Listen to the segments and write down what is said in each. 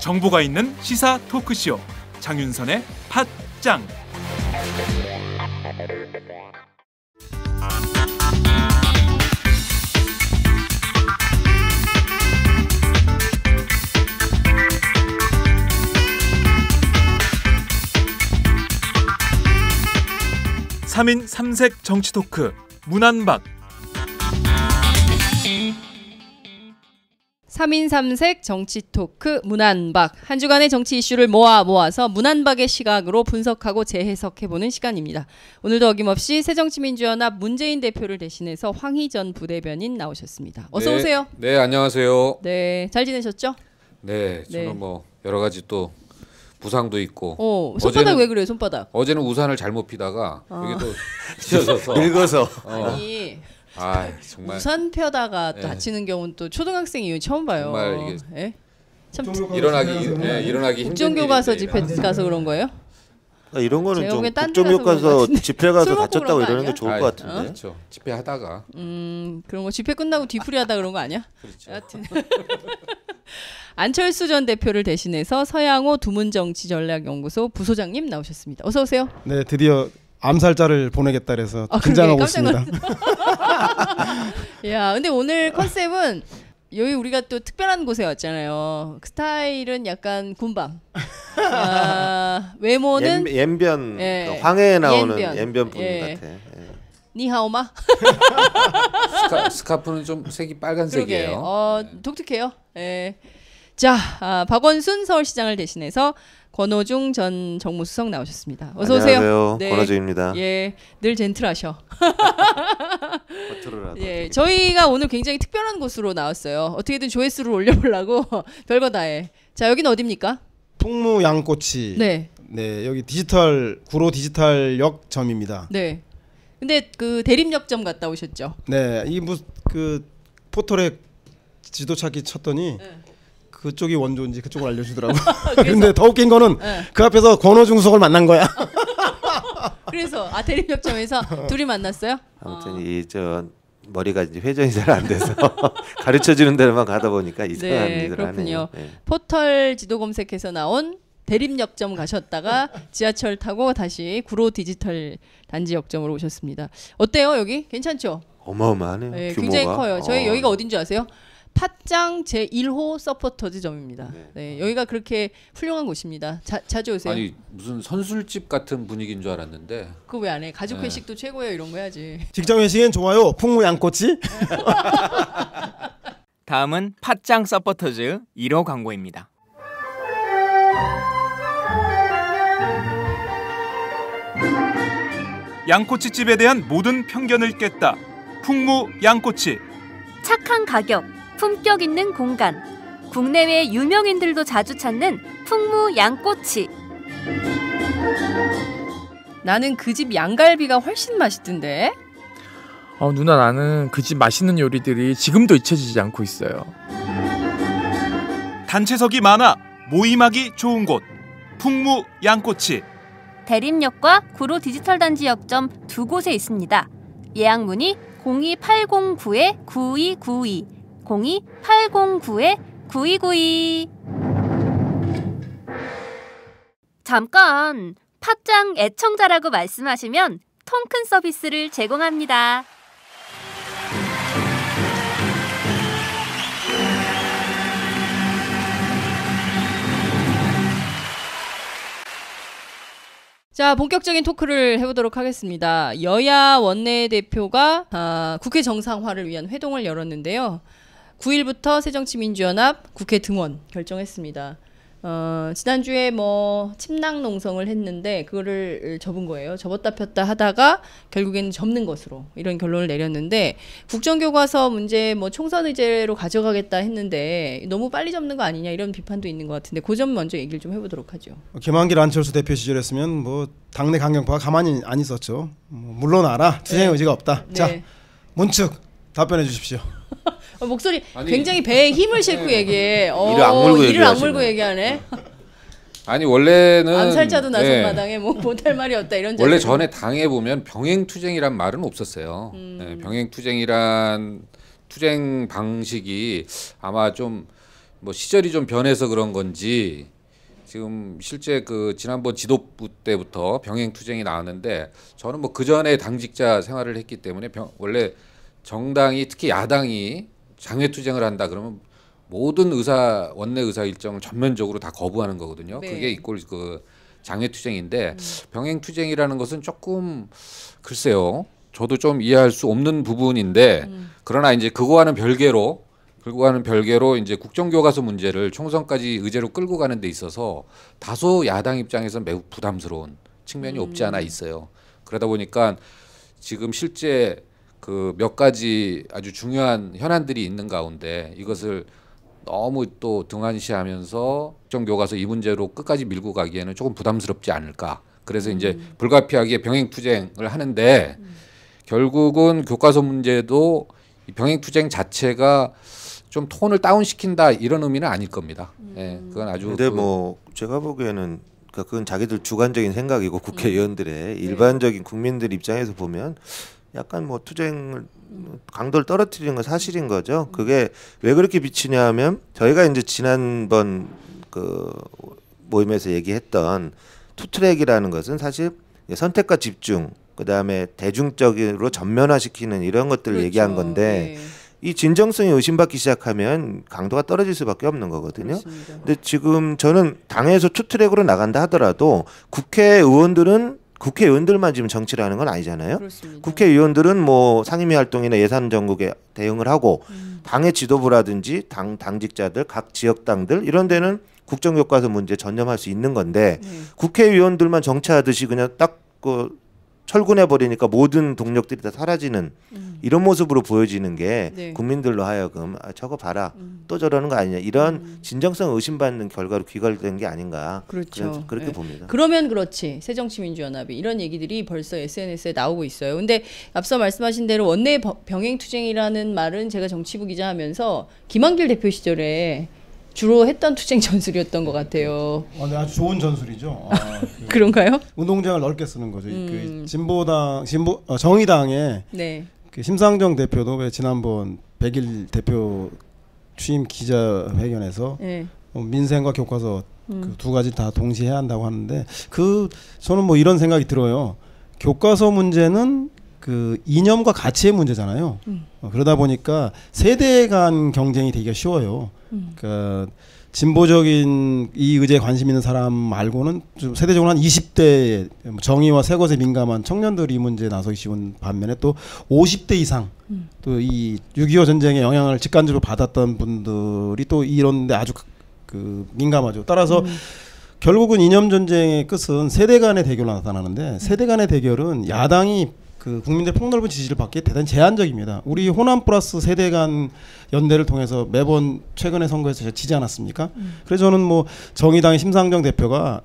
정보가 있는 시사 토크쇼 장윤선의 팟짱. 삼인 삼색 정치 토크 문안박. 3인 3색 정치 토크 문안박. 한 주간의 정치 이슈를 모아서 문안박의 시각으로 분석하고 재해석해보는 시간입니다. 오늘도 어김없이 새정치민주연합 문재인 대표를 대신해서 황희전 부대변인 나오셨습니다. 어서 네, 오세요. 네, 안녕하세요. 네, 잘 지내셨죠? 네, 저는 네. 뭐 여러 가지 또 부상도 있고. 손바닥 왜 그래요, 손바닥? 어제는 우산을 잘못 피다가 여기 또 찢어져서 늙어서. 아니, 정말 우산 펴다가 또 네. 다치는 경우는 또 초등학생 이후 처음 봐요. 정말 이게 예? 참 일어나기 힘든 국정교 가서 일인데. 집회 가서 그런 거예요? 이런 거는 제가 좀 보기엔 딴데 국정교 가서 그런 것 가서 같은데. 집회 가서 술 먹고 다쳤다고 그런 거 이러는 아니야? 게 좋을 것 같은데. 그렇죠. 집회하다가. 그런 거 집회 끝나고 뒤풀이하다 그런 거 아니야? 그렇죠. 여하튼 안철수 전 대표를 대신해서 서양호 두문정치전략연구소 부소장님 나오셨습니다. 어서 오세요. 네, 드디어 암살자를 보내겠다 그래서 그러게, 긴장하고 깜짝 있습니다. 야, 근데 오늘 컨셉은 여기 우리가 또 특별한 곳에 왔잖아요. 그 스타일은 약간 군밤. 외모는 옌변 예. 황해에 나오는 옌변. 옌변 분 예. 같아. 예. 니하오마. 스카프는 좀 색이 그러게. 빨간색이에요. 독특해요. 예. 자, 박원순 서울시장을 대신해서 권오중 전 정무수석 나오셨습니다. 어서 오세요. 안녕하세요. 네. 권오중입니다. 예, 늘 젠틀하셔. 겉으로라도. 예, 저희가 오늘 굉장히 특별한 곳으로 나왔어요. 어떻게든 조회수를 올려보려고 별거 다 해. 자, 여기는 어디입니까? 풍무 양꼬치. 네, 네, 여기 구로 디지털역점입니다. 네. 근데 그 대림역점 갔다 오셨죠? 네, 그 포털에 지도 찾기 쳤더니 네. 그쪽이 원조인지 그쪽을 알려주더라고. 근데 더 웃긴 거는 그 앞에서 권오중 수석을 만난 거야. 그래서 대림역점에서 둘이 만났어요? 아무튼 이 머리가 이제 회전이 잘 안 돼서 가르쳐 주는 데로만 가다 보니까 이상한 네, 일을 그렇군요. 하네요. 네. 포털 지도 검색해서 나온 대림역점 가셨다가 지하철 타고 다시 구로 디지털 단지 역점으로 오셨습니다. 어때요, 여기? 괜찮죠? 어마어마하네요. 네, 규모가. 굉장히 커요. 저희 여기가 어딘 줄 아세요? 팟짱 제1호 서포터즈점입니다. 네, 여기가 그렇게 훌륭한 곳입니다. 자주 오세요. 아니 무슨 선술집 같은 분위기인 줄 알았는데. 그거 왜 안 해? 가족 회식도 최고예요. 이런 거 해야지. 직장 회식엔 좋아요. 풍무 양꼬치. 다음은 팟짱 서포터즈 1호 광고입니다. 양꼬치집에 대한 모든 편견을 깼다. 풍무 양꼬치. 착한 가격, 품격 있는 공간, 국내외 유명인들도 자주 찾는 풍무 양꼬치. 나는 그 집 양갈비가 훨씬 맛있던데. 누나, 나는 그 집 맛있는 요리들이 지금도 잊혀지지 않고 있어요. 단체석이 많아 모임하기 좋은 곳. 풍무 양꼬치. 대림역과 구로 디지털 단지 역점 두 곳에 있습니다. 예약 문의 02809-9292, 02809-9292. 잠깐, 팟짱 애청자라고 말씀하시면 통큰 서비스를 제공합니다. 자, 본격적인 토크를 해보도록 하겠습니다. 여야 원내대표가 국회 정상화를 위한 회동을 열었는데요. 9일부터 새정치민주연합 국회 등원 결정했습니다. 지난주에 침낭 농성을 했는데 그거를 접은 거예요. 접었다 폈다 하다가 결국에는 접는 것으로 이런 결론을 내렸는데, 국정교과서 문제 총선 의제로 가져가겠다 했는데 너무 빨리 접는 거 아니냐 이런 비판도 있는 것 같은데, 그 점 먼저 얘기를 좀 해보도록 하죠. 김한길 안철수 대표 시절했으면 당내 강경파가 가만히 안 있었죠. 물러나라. 투쟁의 의지가 없다. 네. 자, 문측 답변해 주십시오. 목소리 굉장히 배에 힘을 싣고 얘기해. 이를 악물고 이를 얘기하시네. 악물고 얘기하네. 아니 원래는 암살자도 나선 네. 마당에 뭐 못할 말이 없다 이런. 원래 자세로. 전에 당에 보면 병행투쟁이란 말은 없었어요. 네, 병행투쟁이란 투쟁 방식이 아마 좀 뭐 시절이 좀 변해서 그런 건지 지금 실제 그 지난번 지도부 때부터 병행투쟁이 나왔는데 저는 뭐 그 전에 당직자 생활을 했기 때문에 원래 정당이 특히 야당이 장외투쟁을 한다 그러면 모든 원내 의사 일정을 전면적으로 다 거부하는 거거든요. 네. 그게 이꼴 그 장외투쟁인데 병행투쟁이라는 것은 조금 글쎄요. 저도 좀 이해할 수 없는 부분인데 그러나 이제 그거와는 별개로 이제 국정교과서 문제를 총선까지 의제로 끌고 가는 데 있어서 다소 야당 입장에서 매우 부담스러운 측면이 없지 않아 있어요. 그러다 보니까 지금 실제 그 몇 가지 아주 중요한 현안들이 있는 가운데 이것을 너무 또 등한시하면서 국정교과서 이 문제로 끝까지 밀고 가기에는 조금 부담스럽지 않을까. 그래서 이제 불가피하게 병행투쟁을 하는데 결국은 교과서 문제도 이 병행투쟁 자체가 좀 톤을 다운시킨다 이런 의미는 아닐 겁니다. 예, 그건 아주. 근데 뭐 제가 보기에는 그건 자기들 주관적인 생각이고 국회의원들의 일반적인 국민들 입장에서 보면 약간 뭐 투쟁을 강도를 떨어뜨리는 건 사실인 거죠. 그게 왜 그렇게 비치냐면 저희가 이제 지난번 그 모임에서 얘기했던 투트랙이라는 것은 사실 선택과 집중, 그 다음에 대중적으로 전면화시키는 이런 것들을 그렇죠. 얘기한 건데. 네. 이 진정성이 의심받기 시작하면 강도가 떨어질 수밖에 없는 거거든요. 그렇습니다. 근데 지금 저는 당에서 투트랙으로 나간다 하더라도 국회의원들만 지금 정치를 하는 건 아니잖아요. 그렇습니다. 국회의원들은 뭐 상임위 활동이나 예산 전국에 대응을 하고 당의 지도부라든지 당직자들, 각 지역당들 이런 데는 국정교과서 문제 전념할 수 있는 건데 국회의원들만 정치하듯이 그냥 딱 철군해 버리니까 모든 동력들이 다 사라지는 이런 모습으로 보여지는 게 네. 국민들로 하여금 저거 봐라 또 저러는 거 아니냐 이런 진정성 의심받는 결과로 귀결된 게 아닌가. 그렇죠. 그렇게 네. 봅니다. 그러면 그렇지 새정치민주연합이 이런 얘기들이 벌써 SNS에 나오고 있어요. 근데 앞서 말씀하신 대로 원내 병행투쟁이라는 말은 제가 정치부 기자하면서 김한길 대표 시절에 주로 했던 투쟁 전술이었던 것 같아요. 네, 아주 좋은 전술이죠. 그런가요? 운동장을 넓게 쓰는 거죠. 그 정의당의 네. 그 심상정 대표도 왜 지난번 100일 대표 취임 기자회견에서 네. 민생과 교과서 그 두 가지 다 동시에 해야 한다고 하는데 저는 뭐 이런 생각이 들어요. 교과서 문제는 그 이념과 가치의 문제잖아요. 그러다 보니까 세대 간 경쟁이 되기가 쉬워요. 그러니까 진보적인 이 의제에 관심 있는 사람 말고는 좀 세대적으로 한 20대 정의와 새 것에 민감한 청년들이 이 문제에 나서기 쉬운 반면에 또 50대 이상 또 이 6.25 전쟁의 영향을 직간접으로 받았던 분들이 또 이런데 아주 그 민감하죠. 따라서 결국은 이념 전쟁의 끝은 세대 간의 대결로 나타나는데 세대 간의 대결은 야당이 그 국민들 폭넓은 지지를 받기에 대단히 제한적입니다. 우리 호남 플러스 세대 간 연대를 통해서 매번 최근의 선거에서 지지 않았습니까? 그래서 저는 뭐 정의당의 심상정 대표가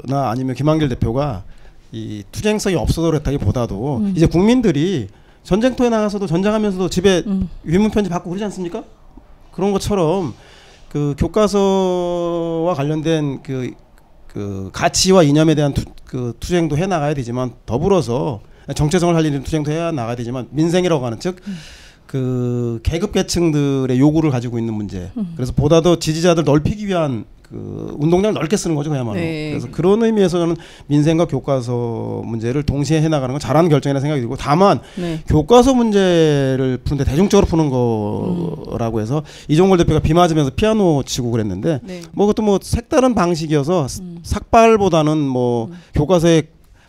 나 아니면 김한길 대표가 이 투쟁성이 없어서 그랬다기보다도 이제 국민들이 전쟁터에 나가서도 전쟁하면서도 집에 위문 편지 받고 그러지 않습니까? 그런 것처럼 그 교과서와 관련된 그 가치와 이념에 대한 투쟁도 해 나가야 되지만 더불어서 정체성을 살리는 투쟁도 해 나가야 되지만 민생이라고 하는 즉 그 계급 계층들의 요구를 가지고 있는 문제. 그래서 보다 더 지지자들 넓히기 위한 그 운동장을 넓게 쓰는 거죠 그야말로. 네. 그래서 그런 의미에서 저는 민생과 교과서 문제를 동시에 해 나가는 건 잘하는 결정이라는 생각이 들고 다만 네. 교과서 문제를 푸는데 대중적으로 푸는 거라고 해서 이종걸 대표가 비 맞으면서 피아노 치고 그랬는데 네. 뭐 그것도 뭐 색다른 방식이어서 삭발보다는 뭐 교과서에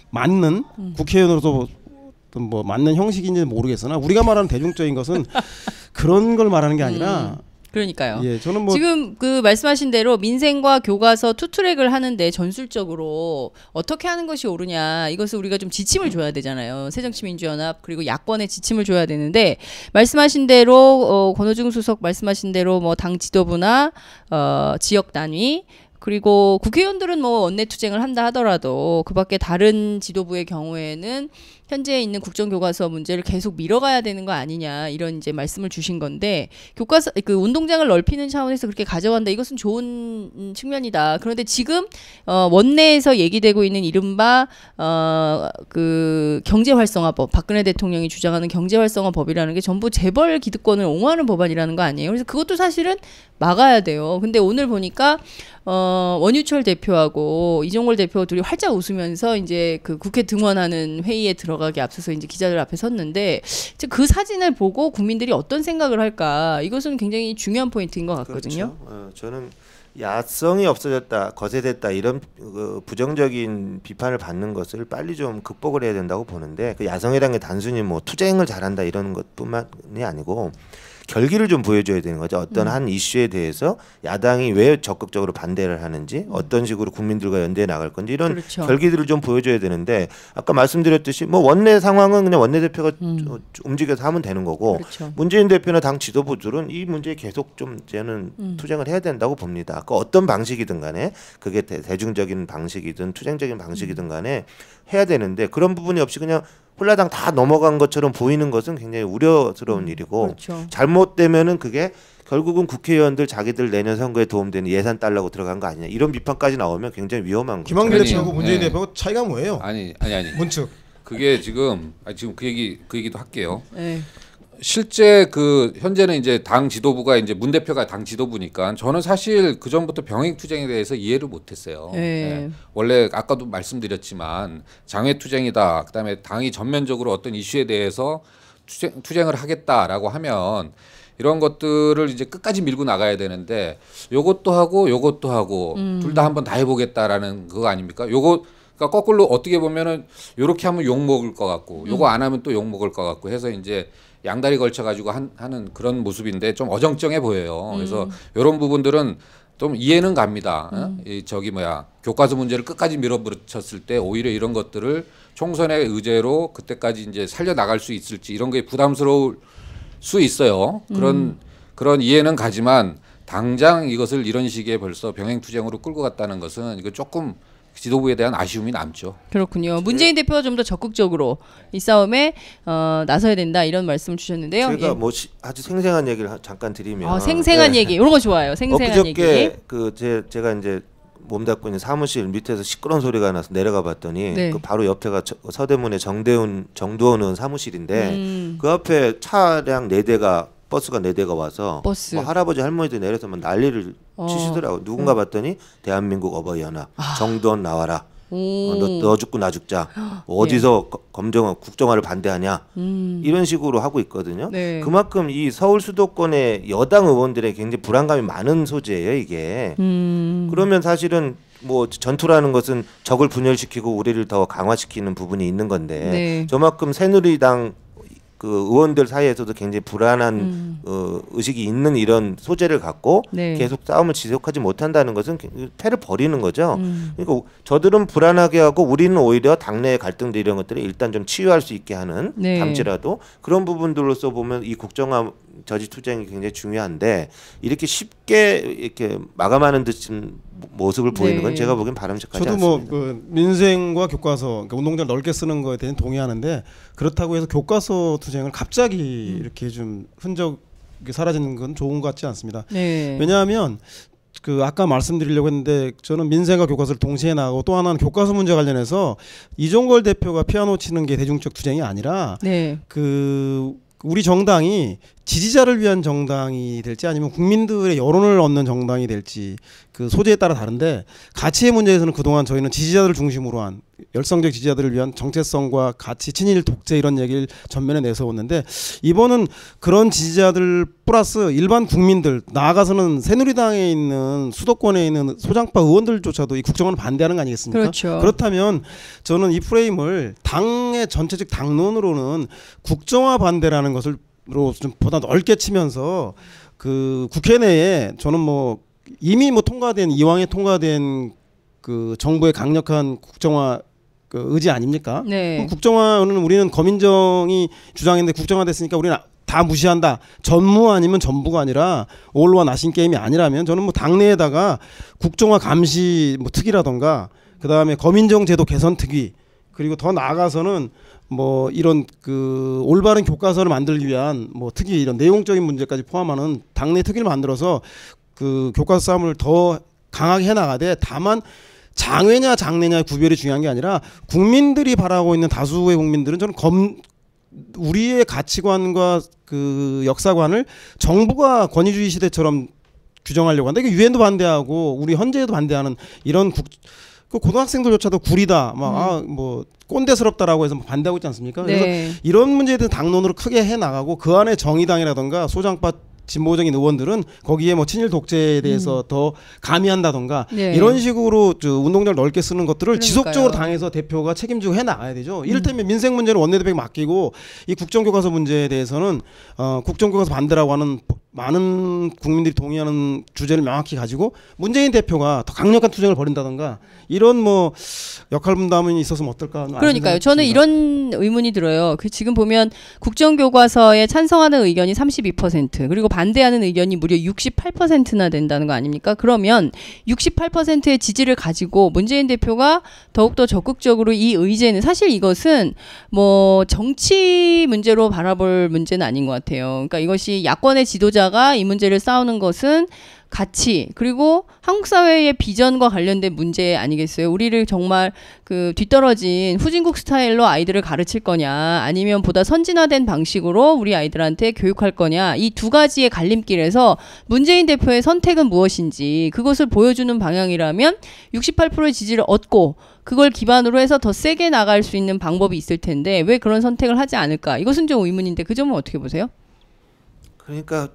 맞는 국회의원으로서 뭐 맞는 형식인지 모르겠으나 우리가 말하는 대중적인 것은 그런 걸 말하는 게 아니라 그러니까요. 예, 저는 뭐 지금 그 말씀하신 대로 민생과 교과서 투트랙을 하는데 전술적으로 어떻게 하는 것이 옳으냐 이것을 우리가 좀 지침을 줘야 되잖아요. 새정치민주연합 그리고 야권에 지침을 줘야 되는데 말씀하신 대로 권오중 수석 말씀하신 대로 뭐 당 지도부나 지역 단위 그리고 국회의원들은 뭐 원내 투쟁을 한다 하더라도 그밖에 다른 지도부의 경우에는 현재 있는 국정교과서 문제를 계속 밀어가야 되는 거 아니냐 이런 이제 말씀을 주신 건데 교과서 그 운동장을 넓히는 차원에서 그렇게 가져간다 이것은 좋은 측면이다. 그런데 지금 원내에서 얘기되고 있는 이른바 그 경제활성화법 박근혜 대통령이 주장하는 경제활성화법이라는 게 전부 재벌 기득권을 옹호하는 법안이라는 거 아니에요. 그래서 그것도 사실은 막아야 돼요. 근데 오늘 보니까 원유철 대표하고 이종걸 대표 둘이 활짝 웃으면서 이제 그 국회 등원하는 회의에 들어가기 앞서서 이제 기자들 앞에 섰는데 그 사진을 보고 국민들이 어떤 생각을 할까 이것은 굉장히 중요한 포인트인 것 같거든요. 그렇죠. 저는 야성이 없어졌다, 거세됐다 이런 부정적인 비판을 받는 것을 빨리 좀 극복을 해야 된다고 보는데 그 야성이라는 게 단순히 뭐 투쟁을 잘한다 이런 것뿐만이 아니고 결기를 좀 보여줘야 되는 거죠. 어떤 한 이슈에 대해서 야당이 왜 적극적으로 반대를 하는지 어떤 식으로 국민들과 연대해 나갈 건지 이런 그렇죠. 결기들을 좀 보여줘야 되는데 아까 말씀드렸듯이 뭐 원내 상황은 그냥 원내대표가 움직여서 하면 되는 거고 그렇죠. 문재인 대표나 당 지도부들은 이 문제에 계속 좀 저는 투쟁을 해야 된다고 봅니다. 그 어떤 방식이든 간에 그게 대중적인 방식이든 투쟁적인 방식이든 간에 해야 되는데 그런 부분이 없이 그냥 홀라당 다 넘어간 것처럼 보이는 것은 굉장히 우려스러운 일이고 그렇죠. 잘못되면은 그게 결국은 국회의원들 자기들 내년 선거에 도움되는 예산 달라고 들어간 거 아니냐 이런 비판까지 나오면 굉장히 위험한 거죠. 김한길 아니, 대표하고 문재인 네. 대표하고 차이가 뭐예요? 아니. 문측. 그게 지금 그 얘기도 할게요. 네. 실제 그 현재는 이제 당 지도부가 이제 문 대표가 당 지도부니까 저는 사실 그 전부터 병행 투쟁에 대해서 이해를 못했어요. 네. 예. 원래 아까도 말씀드렸지만 장외 투쟁이다. 그다음에 당이 전면적으로 어떤 이슈에 대해서 투쟁을 하겠다라고 하면 이런 것들을 이제 끝까지 밀고 나가야 되는데 요것도 하고 둘 다 한번 다 해보겠다라는 그거 아닙니까? 요거 그러니까 거꾸로 어떻게 보면은 요렇게 하면 욕 먹을 것 같고 요거 안 하면 또 욕 먹을 것 같고 해서 이제 양다리 걸쳐 가지고 하는 그런 모습인데 좀 어정쩡해 보여요. 그래서 이런 부분들은 좀 이해는 갑니다. 이 교과서 문제를 끝까지 밀어붙였을 때 오히려 이런 것들을 총선의 의제로 그때까지 이제 살려 나갈 수 있을지 이런 게 부담스러울 수 있어요. 그런 이해는 가지만 당장 이것을 이런 식의 벌써 병행 투쟁으로 끌고 갔다는 것은 이거 조금 지도부에 대한 아쉬움이 남죠. 그렇군요. 문재인 대표가 좀 더 적극적으로 이 싸움에 나서야 된다 이런 말씀을 주셨는데요. 제가 예. 뭐 아주 생생한 얘기를 잠깐 드리면 생생한 예. 얘기 이런 거 좋아요. 생생한 얘기. 엊그저께 제가 이제 몸담고 있는 사무실 밑에서 시끄러운 소리가 나서 내려가 봤더니 네. 그 바로 옆에가 서대문의 정두원 의원 사무실인데 그 앞에 차량 4대가 버스가 4대가 와서 버스. 뭐 할아버지 할머니들 내려서 막 난리를 치시더라고. 누군가 봤더니 대한민국 어버이연합 정두원 나와라. 너 죽고 나 죽자. 어디서 국정화를 반대하냐. 이런 식으로 하고 있거든요. 네. 그만큼 이 서울 수도권의 여당 의원들의 굉장히 불안감이 많은 소재예요, 이게. 그러면 사실은 뭐 전투라는 것은 적을 분열시키고 우리를 더 강화시키는 부분이 있는 건데 네. 저만큼 새누리당 그 의원들 사이에서도 굉장히 불안한 의식이 있는 이런 소재를 갖고 네. 계속 싸움을 지속하지 못한다는 것은 패를 버리는 거죠. 그러니까 저들은 불안하게 하고 우리는 오히려 당내의 갈등들 이런 것들을 일단 좀 치유할 수 있게 하는 네. 잠시라도 그런 부분들로서 보면 이 국정화 저지 투쟁이 굉장히 중요한데 이렇게 쉽게 이렇게 마감하는 듯한 모습을 보이는 건 네. 제가 보기엔 바람직하지 저도 않습니다. 그 민생과 교과서 그러니까 운동장 넓게 쓰는 거에 대해서 동의하는데 그렇다고 해서 교과서 투쟁을 갑자기 이렇게 좀 흔적이 사라지는 건 좋은 것 같지 않습니다. 네. 왜냐하면 그 아까 말씀드리려고 했는데 저는 민생과 교과서를 동시에 나가고 또 하나는 교과서 문제 관련해서 이종걸 대표가 피아노 치는 게 대중적 투쟁이 아니라 네. 그 우리 정당이 지지자를 위한 정당이 될지 아니면 국민들의 여론을 얻는 정당이 될지 그 소재에 따라 다른데 가치의 문제에서는 그동안 저희는 지지자들을 중심으로 한 열성적 지지자들을 위한 정체성과 가치, 친일, 독재 이런 얘기를 전면에 내세웠는데 이번은 그런 지지자들 플러스 일반 국민들 나아가서는 새누리당에 있는 수도권에 있는 소장파 의원들조차도 이 국정화를 반대하는 거 아니겠습니까? 그렇죠. 그렇다면 저는 이 프레임을 당의 전체적 당론으로는 국정화 반대라는 것을 좀 보다 넓게 치면서 그 국회 내에 저는 뭐 이미 뭐 이왕에 통과된 그 정부의 강력한 국정화 그 의지 아닙니까? 네. 국정화는 우리는 검인정이 주장했는데 국정화 됐으니까 우리는 다 무시한다. 전무 아니면 전부가 아니라 올와 나신 게임이 아니라면 저는 뭐 당내에다가 국정화 감시 뭐 특위라던가 그다음에 검인정 제도 개선 특위 그리고 더 나아가서는 뭐 이런 그 올바른 교과서를 만들기 위한 뭐 특위 이런 내용적인 문제까지 포함하는 당내 특위를 만들어서 그 교과서 싸움을 더 강하게 해나가되 다만 장외냐 장내냐의 구별이 중요한 게 아니라 국민들이 바라고 있는 다수의 국민들은 저는 우리의 가치관과 그 역사관을 정부가 권위주의 시대처럼 규정하려고 한다. 이게 유엔도 반대하고 우리 헌재에도 반대하는 이런 그 고등학생들조차도 구리다, 막 뭐 꼰대스럽다라고 해서 반대하고 있지 않습니까? 네. 그래서 이런 문제에 대해서 당론으로 크게 해 나가고 그 안에 정의당이라던가 소장파 진보적인 의원들은 거기에 뭐 친일 독재에 대해서 더 가미한다던가 네. 이런 식으로 운동장을 넓게 쓰는 것들을 그러니까요. 지속적으로 당에서 대표가 책임지고 해 나가야 되죠. 이를테면 민생 문제는 원내대표에게 맡기고 이 국정교과서 문제에 대해서는 국정교과서 반대라고 하는 많은 국민들이 동의하는 주제를 명확히 가지고 문재인 대표가 더 강력한 투쟁을 벌인다던가 이런 뭐 역할 분담이 있었으면 어떨까. 그러니까요. 저는 이런 의문이 들어요. 그 지금 보면 국정교과서에 찬성하는 의견이 32% 그리고 반대하는 의견이 무려 68%나 된다는 거 아닙니까? 그러면 68%의 지지를 가지고 문재인 대표가 더욱더 적극적으로 이 의제는 사실 이것은 뭐 정치 문제로 바라볼 문제는 아닌 것 같아요. 그러니까 이것이 야권의 지도자가 이 문제를 싸우는 것은 가치 그리고 한국 사회의 비전과 관련된 문제 아니겠어요? 우리를 정말 그 뒤떨어진 후진국 스타일로 아이들을 가르칠 거냐 아니면 보다 선진화된 방식으로 우리 아이들한테 교육할 거냐 이 두 가지의 갈림길에서 문재인 대표의 선택은 무엇인지 그것을 보여주는 방향이라면 68%의 지지를 얻고 그걸 기반으로 해서 더 세게 나갈 수 있는 방법이 있을 텐데 왜 그런 선택을 하지 않을까? 이것은 좀 의문인데 그 점은 어떻게 보세요? 그러니까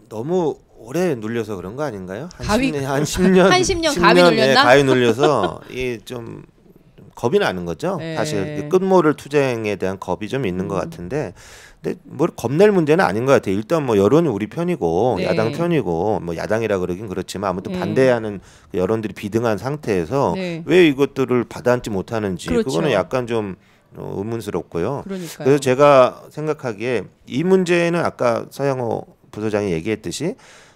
너무 오래 눌려서 그런 거 아닌가요? 한 10년 한 10년 가위 눌렸나? 가위 눌려서 이 좀 겁이 나는 거죠. 네. 사실 끝모를 투쟁에 대한 겁이 좀 있는 것 같은데, 근데 뭘 겁낼 문제는 아닌 것 같아요. 일단 뭐 여론이 우리 편이고 네. 야당 편이고 뭐 야당이라 그러긴 그렇지만 아무튼 네. 반대하는 여론들이 비등한 상태에서 네. 왜 이것들을 받아안지 못하는지 그렇죠. 그거는 약간 좀 의문스럽고요. 그러니까요. 그래서 제가 생각하기에 이 문제는 아까 서영호 부소장이 얘기했듯이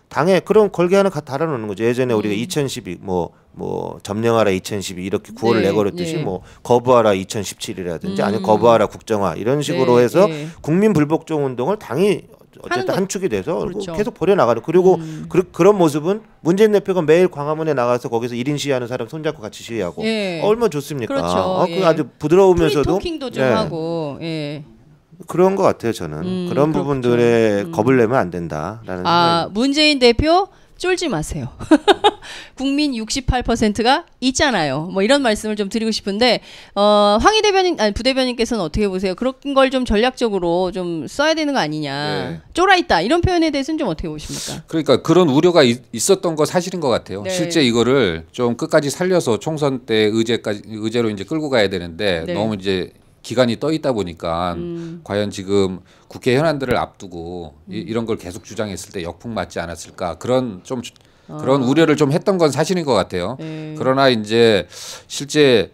당에 그런 걸개 하나 달아놓는 거죠. 예전에 우리가 2012 뭐 점령하라 2012 이렇게 구호를 네, 내걸었듯이 네. 뭐 거부하라 2017이라든지 아니면 거부하라 국정화 이런 식으로 네, 해서 네. 국민 불복종 운동을 당이 어쨌든 한 축이 돼서 그렇죠. 계속 벌여나가는 그리고 그런 모습은 문재인 대표가 매일 광화문에 나가서 거기서 1인 시위하는 사람 손잡고 같이 시위하고 예. 얼마나 좋습니까? 그렇죠. 그 아주 부드러우면서도 프리토킹도 좀 예. 하고 예. 그런 것 같아요. 저는 그런 그렇죠. 부분들에 겁을 내면 안 된다라는 아 생각이. 문재인 대표 쫄지 마세요. 국민 68%가 있잖아요. 뭐 이런 말씀을 좀 드리고 싶은데 황희 대변인 아니 부대변인께서는 어떻게 보세요? 그런 걸 좀 전략적으로 좀 써야 되는 거 아니냐. 네. 쫄아 있다 이런 표현에 대해서는 좀 어떻게 보십니까? 그러니까 그런 우려가 있었던 거 사실인 것 같아요. 네. 실제 이거를 좀 끝까지 살려서 총선 때 의제로 이제 끌고 가야 되는데 네. 너무 이제 기간이 떠 있다 보니까 과연 지금 국회 현안들을 앞두고 이런 걸 계속 주장했을 때 역풍 맞지 않았을까 그런 좀 그런 우려를 좀 했던 건 사실인 것 같아요. 네. 그러나 이제 실제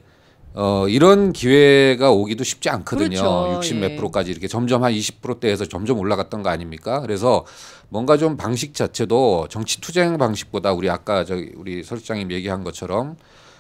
이런 기회가 오기도 쉽지 않거든요. 그렇죠. 60 예. 몇 프로까지 이렇게 점점 한 20%대에서 점점 올라갔던 거 아닙니까? 그래서 뭔가 좀 방식 자체도 정치 투쟁 방식보다 우리 아까 우리 설실장님 얘기한 것처럼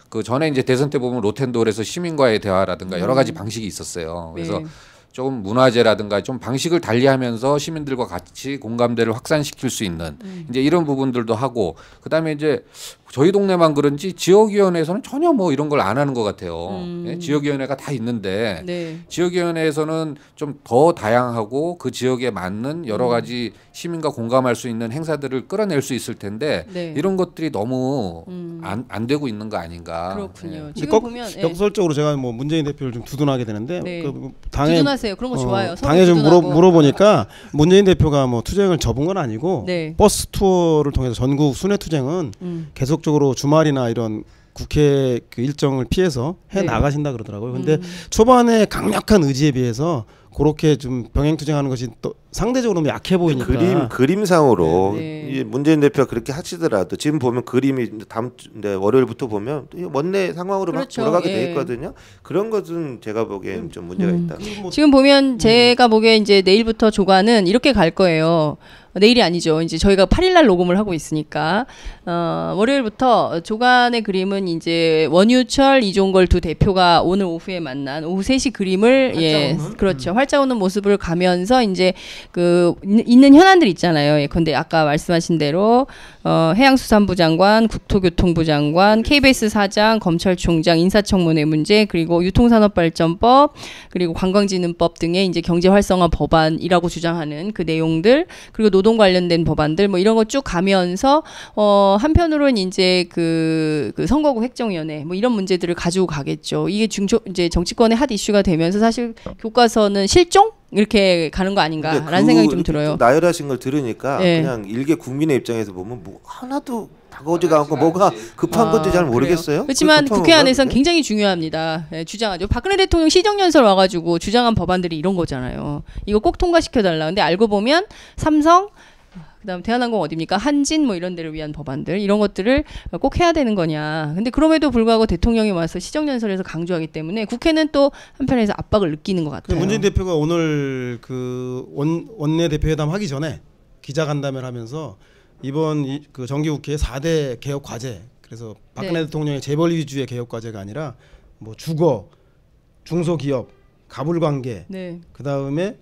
그 전에 이제 대선 때 보면 로텐도어에서 시민과의 대화라든가 여러 가지 방식이 있었어요. 그래서 네. 조금 문화재라든가 좀 방식을 달리하면서 시민들과 같이 공감대를 확산시킬 수 있는 이제 이런 부분들도 하고 그다음에 이제 저희 동네만 그런지 지역위원회에서는 전혀 뭐 이런 걸 안 하는 것 같아요. 예? 지역위원회가 다 있는데 네. 지역위원회에서는 좀 더 다양하고 그 지역에 맞는 여러 가지 시민과 공감할 수 있는 행사들을 끌어낼 수 있을 텐데 네. 이런 것들이 너무 안 되고 있는 거 아닌가. 그렇군요. 예. 근데 지금 보면 예. 역설적으로 제가 뭐 문재인 대표를 좀 두둔하게 되는데 네. 그 당에 두둔하세요. 그런 거 좋아요. 서로 당에 좀 두둔하고. 물어보니까 문재인 대표가 뭐 투쟁을 접은 건 아니고 네. 버스 투어를 통해서 전국 순회 투쟁은 계속적으로 주말이나 이런 국회 그 일정을 피해서 해 네. 나가신다 그러더라고요. 근데 초반에 강력한 의지에 비해서 그렇게 좀 병행투쟁하는 것이 또 상대적으로 너무 약해 보이니까 그림상으로 네. 이 문재인 대표가 그렇게 하시더라도 지금 보면 그림이 다음 주 월요일부터 보면 원내 상황으로 그렇죠. 막 돌아가게 예. 돼 있거든요. 그런 것은 제가 보기엔 좀 문제가 있다. 지금 보면 제가 보기에 이제 내일부터 조간은 이렇게 갈 거예요. 내일이 아니죠. 이제 저희가 8일날 녹음을 하고 있으니까 월요일부터 조간의 그림은 이제 원유철, 이종걸 두 대표가 오늘 오후에 만난 오후 3시 그림을 그렇죠. 활짝 웃는 모습을 가면서 이제 그 있는 현안들 있잖아요. 예컨대 아까 말씀하신 대로 해양수산부 장관, 국토교통부 장관, KBS 사장, 검찰총장 인사청문회 문제, 그리고 유통산업발전법, 그리고 관광진흥법 등의 이제 경제활성화 법안이라고 주장하는 그 내용들, 그리고 노동 관련된 법안들 뭐 이런 거 쭉 가면서 한편으로는 이제 그 선거구 획정위원회 뭐 이런 문제들을 가지고 가겠죠. 이게 이제 정치권의 핫 이슈가 되면서 사실 교과서는 실종 이렇게 가는 거 아닌가라는 생각이 좀 들어요. 나열하신 걸 들으니까 네. 그냥 일개 국민의 입장에서 보면 뭐 하나도 다가오지가 않고 뭐가 급한 건지 잘 모르겠어요. 그렇지만 급한 국회 건가? 안에서는 굉장히 중요합니다. 예, 주장하죠. 박근혜 대통령 시정연설 와가지고 주장한 법안들이 이런 거잖아요. 이거 꼭 통과시켜달라. 근데 알고 보면 삼성, 그다음 대한항공 어디입니까? 한진 뭐 이런 데를 위한 법안들 이런 것들을 꼭 해야 되는 거냐. 근데 그럼에도 불구하고 대통령이 와서 시정연설에서 강조하기 때문에 국회는 또 한편에서 압박을 느끼는 것 같아요. 문재인 대표가 오늘 그 원내 대표회담 하기 전에 기자간담회를 하면서 이번 그 정기국회 4대 개혁 과제, 그래서 박근혜 대통령의 재벌 위주의 개혁 과제가 아니라 뭐 주거, 중소기업, 가불관계, 그 다음에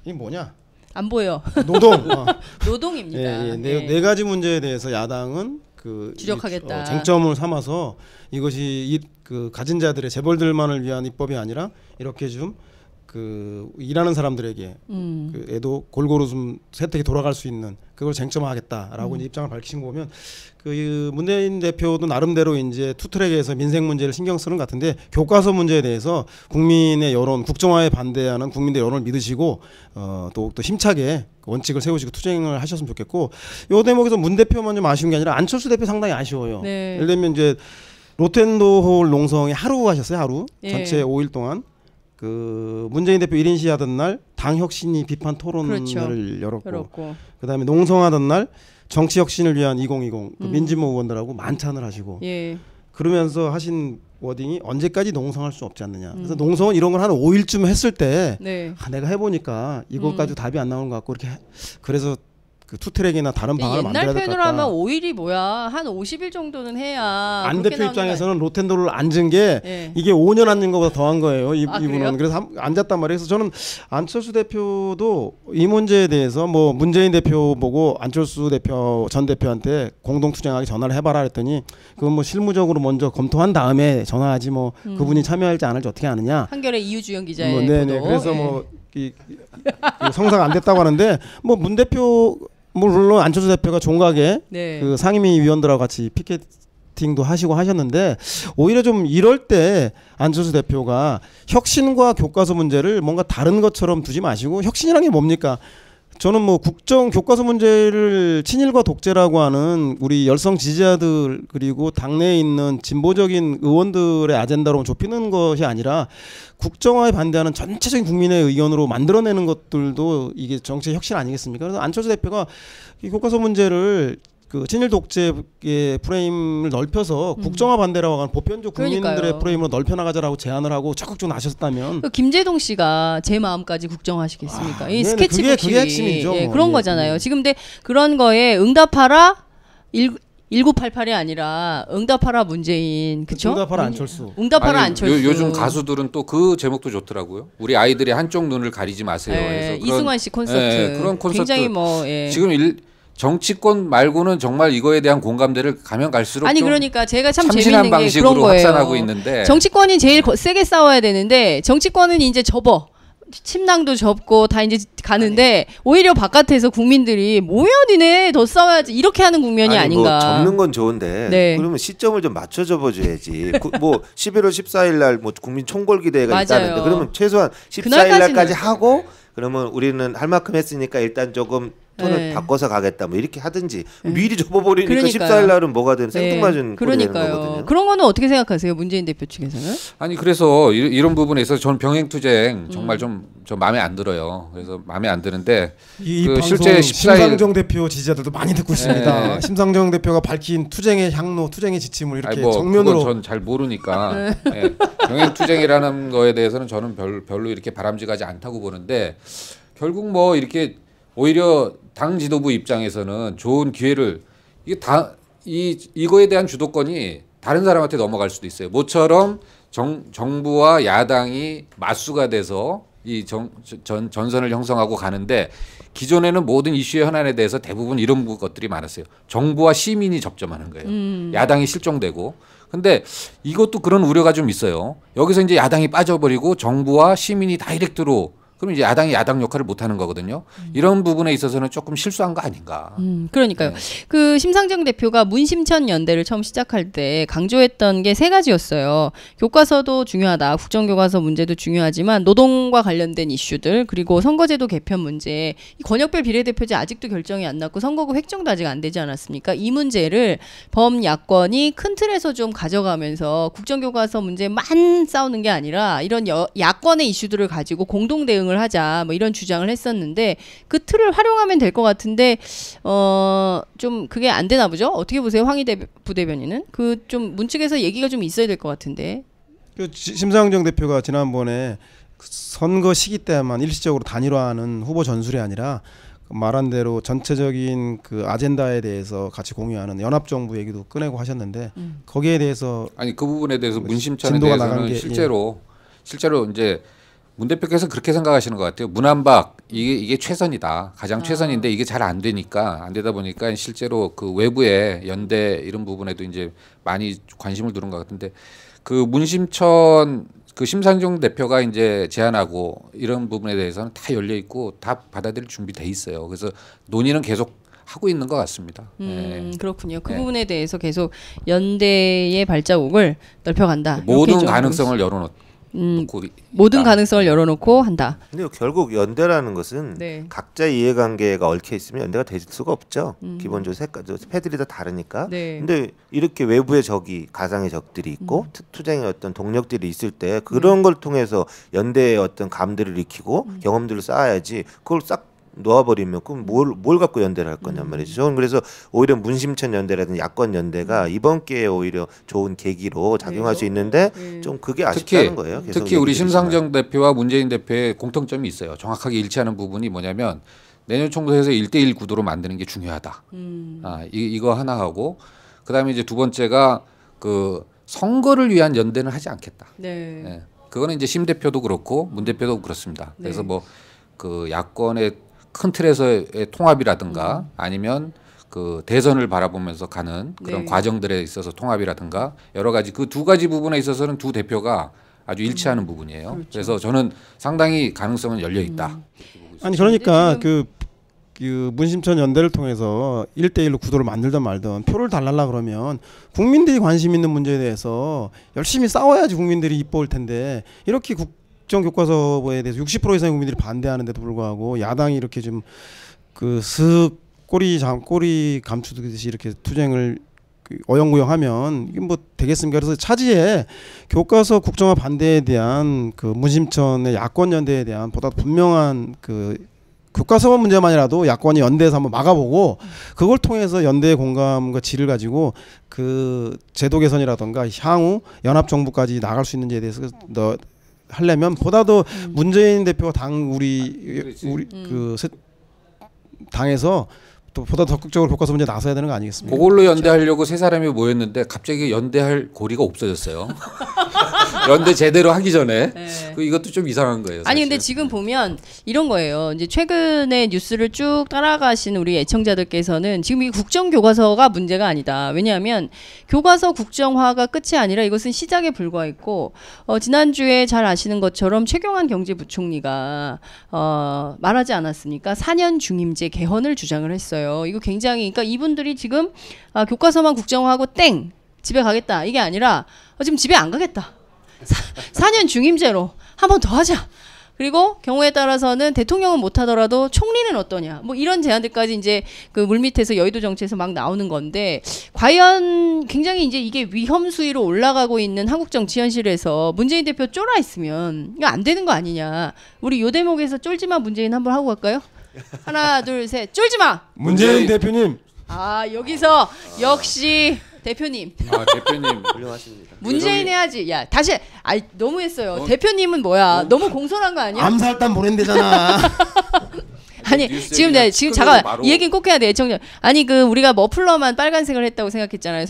이 뭐냐? 안 보여. 노동. 노동입니다. 네 가지 문제에 대해서 야당은 그 지적하겠다. 쟁점을 삼아서 이것이 그 가진 자들의 재벌들만을 위한 입법이 아니라 이렇게 좀 그 일하는 사람들에게 그 애도 골고루 좀 혜택이 돌아갈 수 있는 그걸 쟁점화하겠다라고 이제 입장을 밝히신 거 보면 그 문재인 대표도 나름대로 이제 투트랙에서 민생 문제를 신경 쓰는 것 같은데 교과서 문제에 대해서 국민의 여론, 국정화에 반대하는 국민들의 여론을 믿으시고 더욱더 힘차게 원칙을 세우시고 투쟁을 하셨으면 좋겠고, 요 대목에서 문 대표만 좀 아쉬운 게 아니라 안철수 대표 상당히 아쉬워요. 네. 예를 들면 이제 로텐도홀 농성에 하루 하셨어요. 하루 전체 5일 동안. 그 문재인 대표 1인 시하던 날 당혁신이 비판 토론회를 열었고 그다음에 농성하던 날 정치혁신을 위한 2020 그 민진모 의원들하고 만찬을 하시고 그러면서 하신 워딩이 언제까지 농성할 수 없지 않느냐. 그래서 농성은 이런 걸 한 5일쯤 했을 때 내가 해보니까 이것까지 답이 안 나오는 것 같고 이렇게 그래서 그 투트랙이나 다른 방안을 만들어야 될 것 같다. 옛날 표현으로 하면 5일이 뭐야? 한 50일 정도는 해야. 안 대표 입장에서는 로텐도를 앉은 게 이게 5년 앉은 것보다 더한 거예요. 이분은. 그래서 앉았단 말이에요. 그래서 저는 안철수 대표도 이 문제에 대해서 뭐 문재인 대표 보고 안철수 대표 전 대표한테 공동 투쟁하기 전화를 해봐라 했더니 그건 뭐 실무적으로 먼저 검토한 다음에 전화하지 뭐 그분이 참여할지 안 할지 어떻게 아느냐. 한겨레 이유주연 기자의 뭐, 보도. 그래서 뭐 성사가 안 됐다고 하는데 뭐 문 대표 물론 안철수 대표가 종각에 그 상임위 위원들하고 같이 피켓팅도 하시고 하셨는데 오히려 좀 이럴 때 안철수 대표가 혁신과 교과서 문제를 뭔가 다른 것처럼 두지 마시고 혁신이란 게 뭡니까? 저는 뭐 국정 교과서 문제를 친일과 독재라고 하는 우리 열성 지지자들 그리고 당내에 있는 진보적인 의원들의 아젠다로 좁히는 것이 아니라 국정화에 반대하는 전체적인 국민의 의견으로 만들어내는 것들도 이게 정치의 혁신 아니겠습니까? 그래서 안철수 대표가 이 교과서 문제를 그 친일 독재의 프레임을 넓혀서 국정화 반대라고 하는 보편적 국민들의 프레임으로 넓혀나가자라고 제안을 하고 적극적으로 나셨다면 김재동 씨가 제 마음까지 국정화시켰습니까? 이 스케치북이 그게 핵심이죠. 그런 거잖아요. 지금 근데 그런 거에 응답하라 1988이 아니라 응답하라 문재인, 그쵸? 응답하라 안철수. 응답하라 안철수. 요즘 가수들은 또 그 제목도 좋더라고요. 우리 아이들이 한쪽 눈을 가리지 마세요. 그래서 이승환 씨 콘서트. 그런 콘서트. 굉장히 뭐 지금 정치권 말고는 정말 이거에 대한 공감대를 가면 갈수록 아니 그러니까 제가 참 참신한 재밌는 게 그런 방식으로 거예요. 확산하고 있는데 정치권이 제일 세게 싸워야 되는데 정치권은 이제 접어. 침낭도 접고 다 이제 가는데 오히려 바깥에서 국민들이 뭐야 니네 더 싸워야지 이렇게 하는 국면이 아닌가. 뭐 접는 건 좋은데 그러면 시점을 좀 맞춰 접어줘야지. 뭐 11월 14일 날 뭐 국민 총궐기대회가 있다는데 그러면 최소한 14일 날까지 하고 그러면 우리는 할 만큼 했으니까 일단 조금 톤을 네. 바꿔서 가겠다 뭐 이렇게 하든지 미리 접어버리니까 그러니까요. 14일 날은 뭐가 든 생뚱맞은 꼴이 되는 그러니까요. 거거든요. 그런 거는 어떻게 생각하세요, 문재인 대표 측에서는? 아니 그래서 이런 부분에 있어서 저는 병행투쟁 정말 좀 마음에 안 들어요. 그래서 마음에 안 드는데 이 그 방송 실제 14일 심상정 대표 지지자들도 많이 듣고 있습니다. 네. 심상정 대표가 밝힌 투쟁의 향로, 투쟁의 지침을 이렇게 아니 뭐 정면으로 전 잘 모르니까 예. 병행투쟁이라는 거에 대해서는 저는 별로 이렇게 바람직하지 않다고 보는데 결국 뭐 이렇게 오히려 당 지도부 입장에서는 좋은 기회를 이거에 대한 주도권이 다른 사람한테 넘어갈 수도 있어요. 모처럼 정부와 야당이 맞수가 돼서 이 전선을 형성하고 가는데 기존에는 모든 이슈의 현안에 대해서 대부분 이런 것들이 많았어요. 정부와 시민이 접점하는 거예요. 야당이 실종되고. 근데 이것도 그런 우려가 좀 있어요. 여기서 이제 야당이 빠져버리고 정부와 시민이 다이렉트로 그럼 이제 야당이 야당 역할을 못 하는 거거든요. 이런 부분에 있어서는 조금 실수한 거 아닌가. 그러니까요. 네. 그 심상정 대표가 문심천 연대를 처음 시작할 때 강조했던 게 세 가지였어요. 교과서도 중요하다. 국정교과서 문제도 중요하지만 노동과 관련된 이슈들 그리고 선거제도 개편 문제. 이 권역별 비례대표제 아직도 결정이 안 났고 선거구 획정도 아직 안 되지 않았습니까? 이 문제를 범야권이 큰 틀에서 좀 가져가면서 국정교과서 문제만 싸우는 게 아니라 이런 야권의 이슈들을 가지고 공동 대응을 하자 뭐 이런 주장을 했었는데 그 틀을 활용하면 될 것 같은데 좀 그게 안 되나 보죠? 어떻게 보세요, 황희 부대변인은? 그 좀 문측에서 얘기가 좀 있어야 될 것 같은데. 그 심상정 대표가 지난번에 선거 시기 때만 일시적으로 단일화하는 후보 전술이 아니라 말한 대로 전체적인 그 아젠다에 대해서 같이 공유하는 연합정부 얘기도 꺼내고 하셨는데 거기에 대해서 아니 그 부분에 대해서 문심천에 진도가 나간 대해서는 게, 실제로 이제 문 대표께서 그렇게 생각하시는 것 같아요. 문안박 이게 최선이다. 가장 최선인데 이게 잘 안 되니까 안 되다 보니까 실제로 그 외부의 연대 이런 부분에도 이제 많이 관심을 두는 것 같은데 그 문심천 그 심상정 대표가 이제 제안하고 이런 부분에 대해서는 다 열려 있고 다 받아들일 준비돼 있어요. 그래서 논의는 계속 하고 있는 것 같습니다. 그렇군요. 그 네. 부분에 대해서 계속 연대의 발자국을 넓혀간다. 모든 이렇게 좀 가능성을 열어놓고 모든 가능성을 열어놓고 한다. 근데 결국 연대라는 것은 네. 각자 이해관계가 얽혀 있으면 연대가 될 수가 없죠. 기본적으로 패들이 다 다르니까. 네. 근데 이렇게 외부의 적이 가상의 적들이 있고 투쟁의 어떤 동력들이 있을 때 그런 걸 통해서 연대의 어떤 감들을 익히고 경험들을 쌓아야지 그걸 싹 놓아버리면 그럼 뭘 갖고 연대를 할 거냔 말이죠. 저는 그래서 오히려 문심천 연대라든지 야권 연대가 이번 기회에 오히려 좋은 계기로 작용할 수 있는데 좀 그게 아쉽다는 거예요. 계속 특히 우리 얘기드리지만. 심상정 대표와 문재인 대표의 공통점이 있어요. 정확하게 일치하는 부분이 뭐냐면 내년 총선에서 1대1 구도로 만드는 게 중요하다. 이거 하나 하고 그다음에 이제 두 번째가 그 선거를 위한 연대는 하지 않겠다. 네. 예. 그거는 이제 심 대표도 그렇고 문 대표도 그렇습니다. 그래서 뭐 그 야권의 큰 틀에서의 통합이라든가 아니면 그 대선을 바라보면서 가는 그런 과정들에 있어서 통합이라든가 여러 가지 그 두 가지 부분에 있어서는 두 대표가 아주 일치하는 부분이에요. 그렇죠. 그래서 저는 상당히 가능성은 열려 있다. 아니 그러니까 그 문심천 연대를 통해서 1대1로 구도를 만들든 말든 표를 달라려 그러면 국민들이 관심 있는 문제에 대해서 열심히 싸워야지 국민들이 이뻐올 텐데 이렇게 국정교과서에 대해서 60% 이상의 국민들이 반대하는데도 불구하고 야당이 이렇게 좀 그 슥 꼬리 감추듯이 이렇게 투쟁을 어영부영하면 이게 뭐 되겠습니까? 그래서 차지에 교과서 국정화 반대에 대한 그 문심천의 야권 연대에 대한 보다 분명한 그 교과서만 문제만이라도 야권이 연대해서 한번 막아보고 그걸 통해서 연대의 공감과 질을 가지고 그 제도 개선이라던가 향후 연합 정부까지 나갈 수 있는지에 대해서 하려면 보다도 문재인 대표가 우리 그 당에서 또 보다 적극적으로 교과서 문제 나서야 되는 거 아니겠습니까? 그걸로 연대하려고 세 사람이 모였는데 갑자기 연대할 고리가 없어졌어요. 연대 제대로 하기 전에 이것도 좀 이상한 거예요. 사실. 아니 근데 지금 보면 이런 거예요. 이제 최근에 뉴스를 쭉 따라가신 우리 애청자들께서는 지금 이 국정교과서가 문제가 아니다. 왜냐하면 교과서 국정화가 끝이 아니라 이것은 시작에 불과했고 지난주에 잘 아시는 것처럼 최경환 경제부총리가 말하지 않았습니까? 4년 중임제 개헌을 주장을 했어요. 이거 굉장히 그러니까 이분들이 지금 교과서만 국정화하고 땡 집에 가겠다 이게 아니라 지금 집에 안 가겠다. 4년 중임제로 한 번 더 하자. 그리고 경우에 따라서는 대통령은 못하더라도 총리는 어떠냐. 뭐 이런 제안들까지 이제 그 물밑에서 여의도 정치에서 막 나오는 건데 과연 굉장히 이제 이게 위험 수위로 올라가고 있는 한국 정치 현실에서 문재인 대표 쫄아 있으면 이거 안 되는 거 아니냐. 우리 요 대목에서 쫄지마 문재인 한번 하고 갈까요? 하나 둘 셋 쫄지마. 문재인 대표님. 아 여기서 역시 대표님. 아 대표님 훌륭하십니다. 문재인 해야지. 야 다시. 아 너무했어요. 대표님은 뭐야? 너무 공손한 거 아니야? 암살단 보낸대잖아. 아니 지금 잠깐 이 얘기는 꼭 해야 돼. 애청자. 아니 그 우리가 머플러만 빨간색을 했다고 생각했잖아요.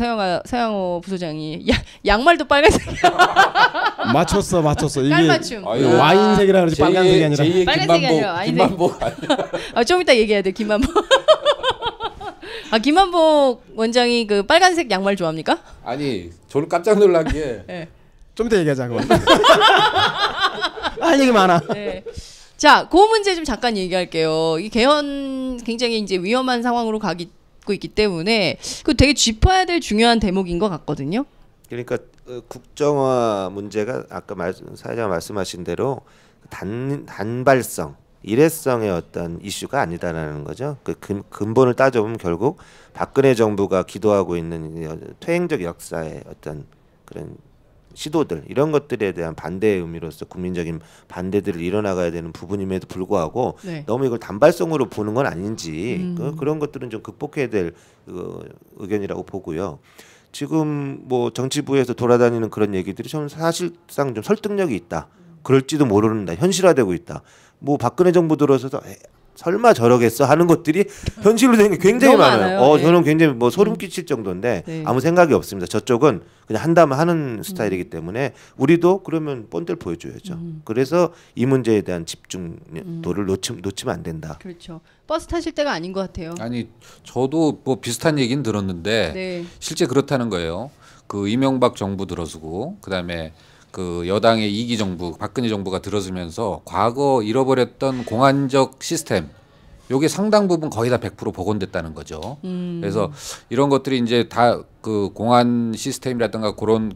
서영호 부소장이. 양말도 빨간색이야. 맞췄어. 이게 깔맞춤. 와인색이라 그러지 빨간색이 아니라. 제2의 빨간색이 아니라 와인색. 김만복. 좀 이따 얘기해야 돼. 김만복. 김만복 원장이 그 빨간색 양말 좋아합니까? 아니 저는 깜짝 놀란 게 네. 좀 이따 얘기하자 그거. 얘기 많아. 네. 자, 그 문제 좀 잠깐 얘기할게요. 이 개헌 굉장히 이제 위험한 상황으로 가고 있기 때문에 그 되게 짚어야 될 중요한 대목인 것 같거든요. 그러니까 국정화 문제가 아까 사회자가 말씀하신 대로 단발성, 일회성의 어떤 이슈가 아니다라는 거죠. 그 근본을 따져보면 결국 박근혜 정부가 기도하고 있는 퇴행적 역사의 어떤 그런 시도들 이런 것들에 대한 반대의 의미로서 국민적인 반대들을 일어나가야 되는 부분임에도 불구하고 네. 너무 이걸 단발성으로 보는 건 아닌지 그런 것들은 좀 극복해야 될 의견이라고 보고요. 지금 뭐 정치부에서 돌아다니는 그런 얘기들이 좀 사실상 좀 설득력이 있다. 그럴지도 모른다. 현실화되고 있다. 뭐 박근혜 정부 들어서도 설마 저러겠어 하는 것들이 현실로 되는 게 굉장히 많아요. 네. 저는 굉장히 뭐 소름 끼칠 정도인데 네. 아무 생각이 없습니다. 저쪽은 그냥 한다면 하는 스타일이기 때문에 우리도 그러면 본때를 보여줘야죠. 그래서 이 문제에 대한 집중도를 놓치면 안 된다. 그렇죠. 버스 타실 때가 아닌 것 같아요. 아니 저도 뭐 비슷한 얘기는 들었는데 네. 실제 그렇다는 거예요. 그 이명박 정부 들어서고 그다음에 그 여당의 2기 정부 박근혜 정부가 들어서면서 과거 잃어버렸던 공안적 시스템 요게 상당 부분 거의 다 100% 복원됐다는 거죠. 그래서 이런 것들이 이제 다 그 공안 시스템이라든가 그런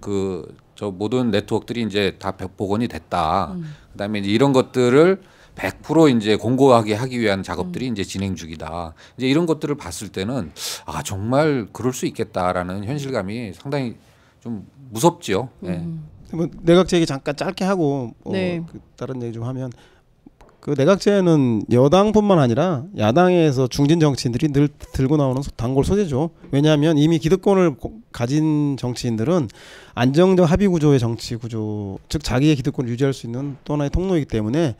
저 모든 네트워크들이 이제 다 복원이 됐다. 그다음에 이제 이런 것들을 100% 이제 공고하게 하기 위한 작업들이 이제 진행 중이다. 이제 이런 것들을 봤을 때는 아 정말 그럴 수 있겠다라는 현실감이 상당히 좀 무섭죠. 네. 뭐 내각제 얘기 잠깐 짧게 하고 네. 다른 얘기 좀 하면 그 내각제는 여당뿐만 아니라 야당에서 중진 정치인들이 늘 들고 나오는 단골 소재죠. 왜냐하면 이미 기득권을 가진 정치인들은 안정적 합의 구조의 정치 구조, 즉 자기의 기득권을 유지할 수 있는 또 하나의 통로이기 때문에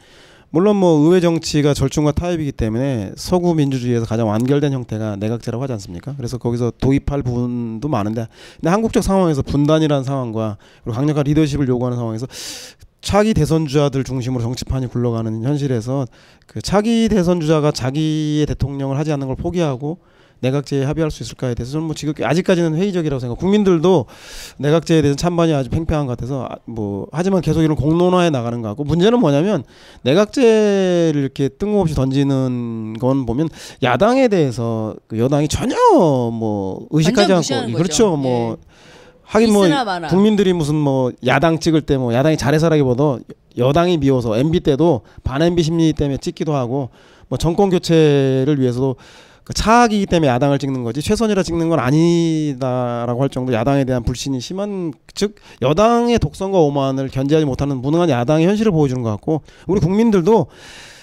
물론 뭐 의회 정치가 절충과 타협이기 때문에 서구 민주주의에서 가장 완결된 형태가 내각제라고 하지 않습니까? 그래서 거기서 도입할 부분도 많은데 근데 한국적 상황에서 분단이라는 상황과 그리고 강력한 리더십을 요구하는 상황에서 차기 대선주자들 중심으로 정치판이 굴러가는 현실에서 그 차기 대선주자가 자기의 대통령을 하지 않는 걸 포기하고 내각제에 합의할 수 있을까에 대해서 저는 뭐 지금 아직까지는 회의적이라고 생각. 국민들도 내각제에 대해서 찬반이 아주 팽팽한 것 같아서 뭐 하지만 계속 이런 공론화해 나가는 것 같고 문제는 뭐냐면 내각제를 이렇게 뜬금없이 던지는 건 보면 야당에 대해서 그 여당이 전혀 뭐 의식하지 않고 그렇죠 뭐. 예. 하긴 뭐 마나. 국민들이 무슨 뭐 야당 찍을 때 뭐 야당이 잘해서라기보다 여당이 미워서 MB 때도 반 MB 심리 때문에 찍기도 하고 뭐 정권 교체를 위해서도 그 차악이기 때문에 야당을 찍는 거지 최선이라 찍는 건 아니다라고 할 정도 야당에 대한 불신이 심한 즉 여당의 독선과 오만을 견제하지 못하는 무능한 야당의 현실을 보여주는 것 같고 우리 국민들도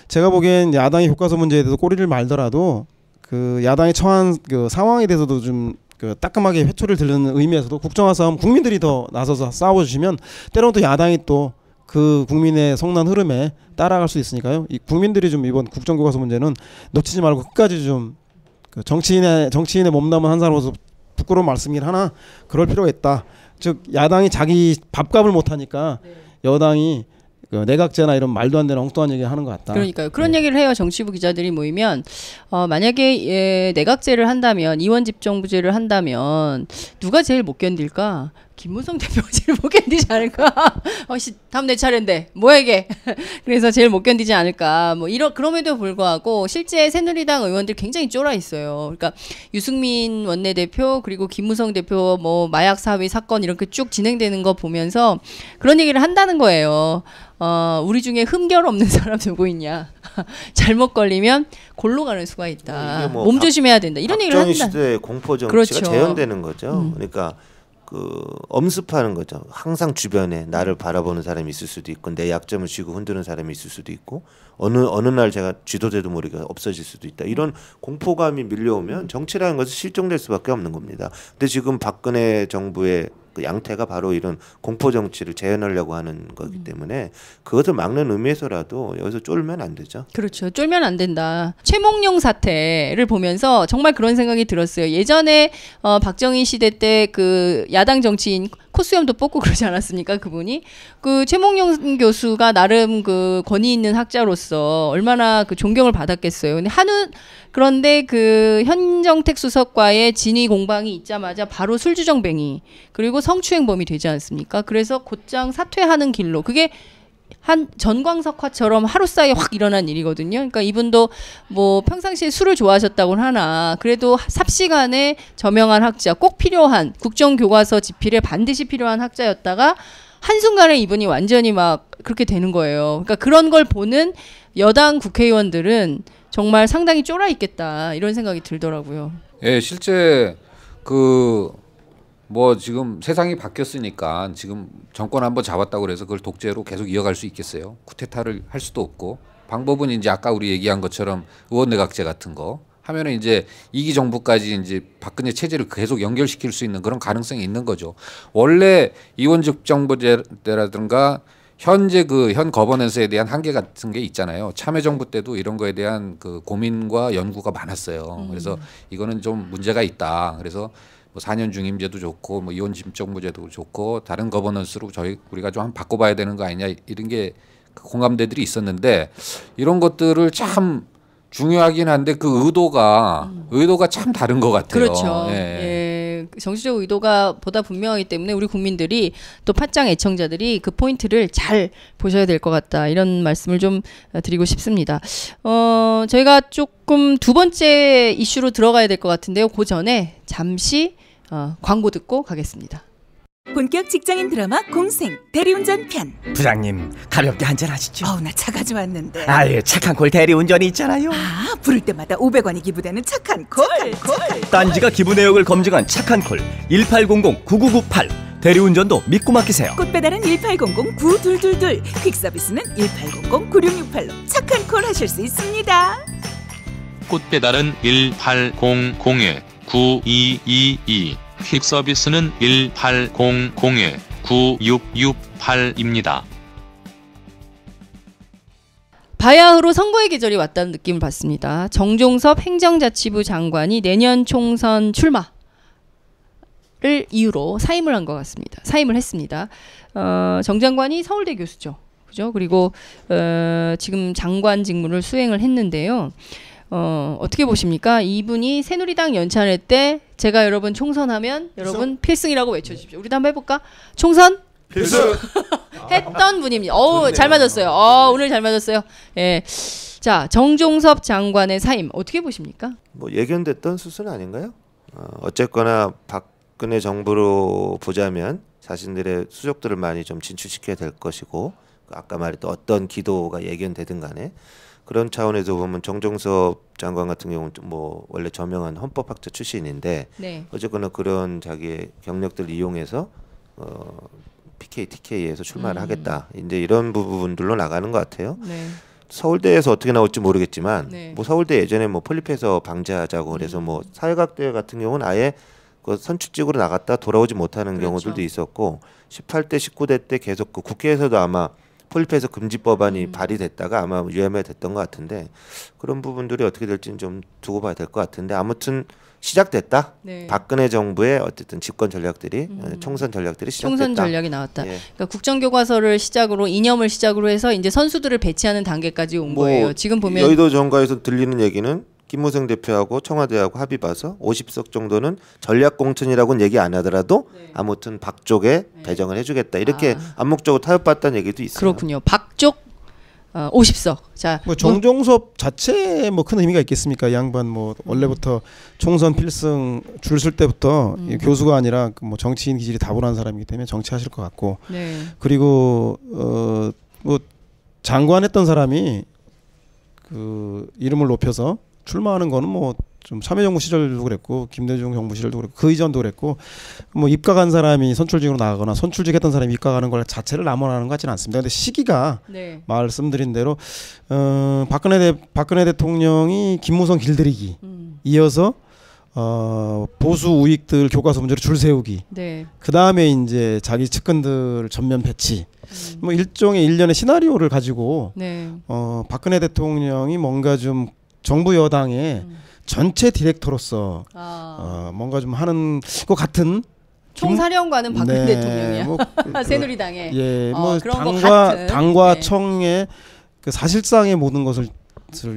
제가 보기엔 야당의 교과서 문제에 대해서 꼬리를 말더라도 그 야당이 처한 그 상황에 대해서도 좀 그 따끔하게 회초리를 들는 의미에서도 국정화 싸움 국민들이 더 나서서 싸워주시면 때로는 또 야당이 또 그 국민의 성난 흐름에 따라갈 수 있으니까요. 이 국민들이 좀 이번 국정교과서 문제는 놓치지 말고 끝까지 좀 그 정치인의 몸담은 한 사람으로서 부끄러운 말씀이긴 하나 그럴 필요가 있다. 즉 야당이 자기 밥값을 못하니까 여당이 그 내각제나 이런 말도 안 되는 엉뚱한 얘기 하는 것 같다. 그러니까요. 그런 얘기를 해요. 정치부 기자들이 모이면 만약에 내각제를 한다면 이원집정부제를 한다면 누가 제일 못 견딜까? 김무성 대표가 제일 못 견디지 않을까? 다음 내 차례인데 뭐야 이게? 그래서 제일 못 견디지 않을까? 뭐 그럼에도 불구하고 실제 새누리당 의원들 굉장히 쫄아 있어요. 그러니까 유승민 원내대표 그리고 김무성 대표 뭐 마약 사위 사건 이렇게 쭉 진행되는 거 보면서 그런 얘기를 한다는 거예요. 우리 중에 흠결 없는 사람 누구 있냐? 잘못 걸리면 골로 가는 수가 있다. 몸 조심해야 된다. 이런 얘기를 한다. 박정희 시대의 공포 정치가 그렇죠. 재현되는 거죠. 그러니까 그 엄습하는 거죠. 항상 주변에 나를 바라보는 사람이 있을 수도 있고 내 약점을 쥐고 흔드는 사람이 있을 수도 있고 어느 날 제가 쥐도새도 모르게 없어질 수도 있다. 이런 공포감이 밀려오면 정치라는 것은 실종될 수밖에 없는 겁니다. 근데 지금 박근혜 정부의 그 양태가 바로 이런 공포 정치를 재현하려고 하는 거기 때문에 그것을 막는 의미에서라도 여기서 쫄면 안 되죠. 그렇죠. 쫄면 안 된다. 최몽룡 사태를 보면서 정말 그런 생각이 들었어요. 예전에 박정희 시대 때 그 야당 정치인 코수염도 뽑고 그러지 않았습니까? 그분이 그 최몽룡 교수가 나름 그 권위 있는 학자로서 얼마나 그 존경을 받았겠어요. 근데 그런데 그 현정택 수석과의 진위 공방이 있자마자 바로 술주정뱅이 그리고 성추행범이 되지 않습니까? 그래서 곧장 사퇴하는 길로 그게 한 전광석화처럼 하루 사이에 확 일어난 일이거든요. 그러니까 이분도 뭐 평상시에 술을 좋아하셨다고는 하나 그래도 삽시간에 저명한 학자 꼭 필요한 국정교과서 집필에 반드시 필요한 학자였다가 한순간에 이분이 완전히 막 그렇게 되는 거예요. 그러니까 그런 걸 보는 여당 국회의원들은 정말 상당히 쫄아 있겠다 이런 생각이 들더라고요. 예, 실제 뭐 지금 세상이 바뀌었으니까 지금 정권 한번 잡았다고 그래서 그걸 독재로 계속 이어갈 수 있겠어요? 쿠데타를 할 수도 없고 방법은 이제 아까 우리 얘기한 것처럼 의원내각제 같은 거 하면은 이제 2기 정부까지 이제 박근혜 체제를 계속 연결시킬 수 있는 그런 가능성이 있는 거죠. 원래 이원직 정부제라든가 현재 현 거버넌스에 대한 한계 같은 게 있잖아요. 참여정부 때도 이런 거에 대한 그 고민과 연구가 많았어요. 그래서 이거는 좀 문제가 있다. 그래서 뭐 4년 중임제도 좋고 뭐 이원집정부제도 좋고 다른 거버넌스로 우리가 좀 한번 바꿔봐야 되는 거 아니냐 이런 게 공감대들이 있었는데 이런 것들을 참 중요하긴 한데 그 의도가 참 다른 것 같아요. 그렇죠. 예. 정치적 의도가 보다 분명하기 때문에 우리 국민들이 또 팟짱 애청자들이 그 포인트를 잘 보셔야 될 것 같다. 이런 말씀을 좀 드리고 싶습니다. 저희가 조금 두 번째 이슈로 들어가야 될 것 같은데요. 그 전에 잠시 광고 듣고 가겠습니다. 본격 직장인 드라마 공생 대리운전 편. 부장님 가볍게 한잔 하시죠. 나 차 가져왔는데. 아예 착한 콜 대리운전이 있잖아요. 부를 때마다 500원이 기부되는 착한 콜. 딴지가 기부 내역을 검증한 착한 콜 1800-9998. 대리운전도 믿고 맡기세요. 꽃배달은 1800-9222. 퀵서비스는 1800-9668로 착한 콜 하실 수 있습니다. 꽃배달은 1800-9222. 퀵서비스는 1800-9668입니다. 바야흐로 선거의 계절이 왔다는 느낌을 받습니다. 정종섭 행정자치부 장관이 내년 총선 출마를 이유로 사임을 한 것 같습니다. 사임을 했습니다. 정 장관이 서울대 교수죠. 그죠? 그리고 지금 장관 직무를 수행을 했는데요. 어떻게 보십니까? 이분이 새누리당 연찬회 때 제가 여러분 총선하면 여러분 필승이라고 외쳐주십시오. 우리도 한번 해볼까? 총선? 필승! 했던 분입니다. 잘 맞았어요. 오늘 잘 맞았어요. 예. 자, 정종섭 장관의 사임 어떻게 보십니까? 뭐 예견됐던 수순 아닌가요? 어쨌거나 박근혜 정부로 보자면 자신들의 수족들을 많이 좀 진출시켜야 될 것이고 아까 말했던 어떤 기도가 예견되든 간에 그런 차원에서 보면 정종섭 장관 같은 경우는 뭐 원래 저명한 헌법학자 출신인데 네. 어쨌거나 그런 자기의 경력들을 이용해서 PK, TK에서 출마를 하겠다. 이제 이런 부분들로 나가는 것 같아요. 네. 서울대에서 어떻게 나올지 모르겠지만 네. 뭐 서울대 예전에 뭐 폴립해서 방지하자고 그래서 뭐 사회학대 같은 경우는 아예 그 선출직으로 나갔다 돌아오지 못하는 그렇죠. 경우들도 있었고 18대, 19대 때 계속 그 국회에서도 아마 폴립해서 금지 법안이 발의됐다가 아마 유예가 됐던 것 같은데 그런 부분들이 어떻게 될지는 좀 두고 봐야 될 것 같은데 아무튼 시작됐다. 네. 박근혜 정부의 어쨌든 집권 전략들이 총선 전략들이 시작됐다. 총선 전략이 나왔다. 예. 그러니까 국정교과서를 시작으로 이념을 시작으로 해서 이제 선수들을 배치하는 단계까지 온 거예요. 지금 보면 여의도 정가에서 들리는 얘기는 김무성 대표하고 청와대하고 합의 봐서 50석 정도는 전략 공천이라고는 얘기 안 하더라도 아무튼 박 쪽에 배정을 해주겠다 이렇게 암묵적으로 타협받다는 얘기도 있어요. 그렇군요. 박 쪽 50석. 자, 뭐 정종섭 자체에 뭐 큰 의미가 있겠습니까? 이 양반 뭐 원래부터 총선 필승 줄 쓸 때부터 교수가 아니라 뭐 정치인 기질이 다분한 사람이기 때문에 정치하실 것 같고. 네. 그리고 뭐 장관했던 사람이 그 이름을 높여서 출마하는 거는 뭐 좀 참여정부 시절도 그랬고 김대중 정부 시절도 그랬고 그 이전도 그랬고 뭐 입각한 사람이 선출직으로 나가거나 선출직했던 사람이 입각하는 걸 자체를 남원하는 것 같지는 않습니다. 근데 시기가 말씀드린 대로 박근혜 대통령이 김무성 길들이기 이어서 보수 우익들 교과서 문제로 줄 세우기. 그 다음에 이제 자기 측근들 전면 배치. 뭐 일종의 일련의 시나리오를 가지고 박근혜 대통령이 뭔가 좀 정부 여당의 전체 디렉터로서 뭔가 좀 하는 것 같은. 총사령관은 박근혜 대통령이야. 뭐 새누리당의. 예, 뭐 그런 당과 청의 그 사실상의 모든 것을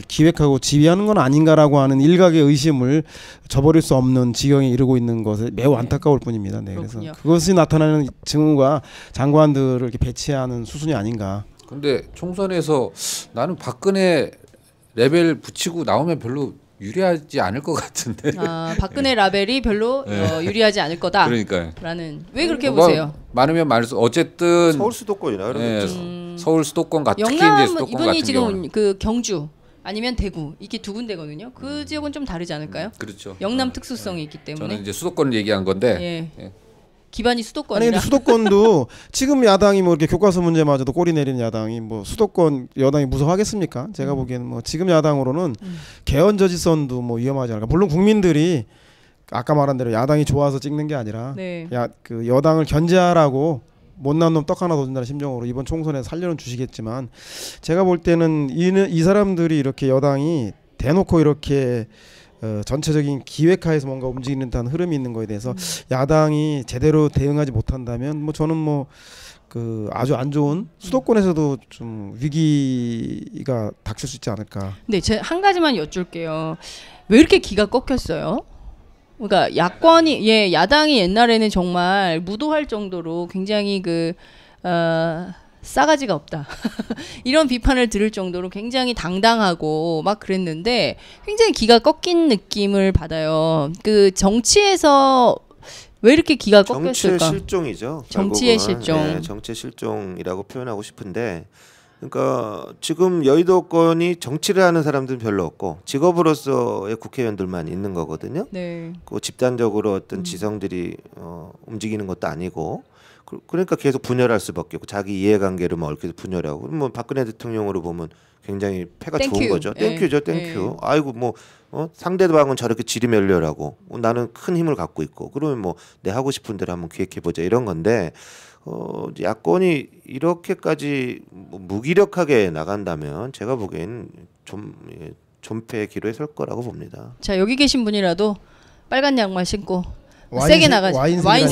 기획하고 지휘하는 건 아닌가라고 하는 일각의 의심을 저버릴 수 없는 지경에 이르고 있는 것에 매우 안타까울 뿐입니다. 네, 그래서 그것이 나타나는 증후가 장관들을 이렇게 배치하는 수순이 아닌가. 근데 총선에서 나는 박근혜 레벨 붙이고 나오면 별로 유리하지 않을 것 같은데. 박근혜 라벨이 별로 유리하지 않을 거다. 그러니까요. 라는 왜 그렇게 보세요? 많으면 많을수록 어쨌든 서울 수도권이라 그러죠. 서울 수도권 특히 영남 이제 수도권 이분이 같은 지금 경우는. 그 경주 아니면 대구 이게 두 군데거든요. 그 지역은 좀 다르지 않을까요? 그렇죠. 영남 특수성이 있기 때문에. 저는 이제 수도권을 얘기한 건데. 기반이 수도권이라. 아니 근데 수도권도 지금 야당이 뭐 이렇게 교과서 문제마저도 꼬리 내리는 야당이 뭐 수도권 여당이 무서워하겠습니까? 제가 보기에는 뭐 지금 야당으로는 개헌 저지선도 뭐 위험하지 않을까. 물론 국민들이 아까 말한 대로 야당이 좋아서 찍는 게 아니라 그 여당을 견제하라고 못난 놈 떡 하나 더 준다는 심정으로 이번 총선에 살려는 주시겠지만 제가 볼 때는 이 사람들이 이렇게 여당이 대놓고 이렇게 전체적인 기획하에서 뭔가 움직이는 듯한 흐름이 있는 거에 대해서 야당이 제대로 대응하지 못한다면 뭐 저는 뭐 그 아주 안 좋은 수도권에서도 좀 위기가 닥칠 수 있지 않을까. 네, 제가 한 가지만 여쭐게요. 왜 이렇게 기가 꺾였어요? 그러니까 야권이 야당이 옛날에는 정말 무도할 정도로 굉장히 싸가지가 없다 이런 비판을 들을 정도로 굉장히 당당하고 막 그랬는데 굉장히 기가 꺾인 느낌을 받아요. 그 정치에서 왜 이렇게 기가 꺾였을까? 정치의 실종이죠. 정치의 실종. 네, 정치의 실종이라고 표현하고 싶은데, 그러니까 지금 여의도권이 정치를 하는 사람들은 별로 없고 직업으로서의 국회의원들만 있는 거거든요. 그 집단적으로 어떤 지성들이 움직이는 것도 아니고. 그러니까 계속 분열할 수밖에 없고 자기 이해관계로만 얽혀서 분열하고. 뭐 박근혜 대통령으로 보면 굉장히 패가 좋은 거죠. 땡큐죠, 땡큐. 아이고 뭐 상대방은 저렇게 지리멸렬하고 나는 큰 힘을 갖고 있고 그러면 뭐 내 하고 싶은 대로 한번 기획해보자 이런 건데 야권이 이렇게까지 무기력하게 나간다면 제가 보기에는 존폐의 기로에 설 거라고 봅니다. 자, 여기 계신 분이라도 빨간 양말 신고 세게 나가지. 와인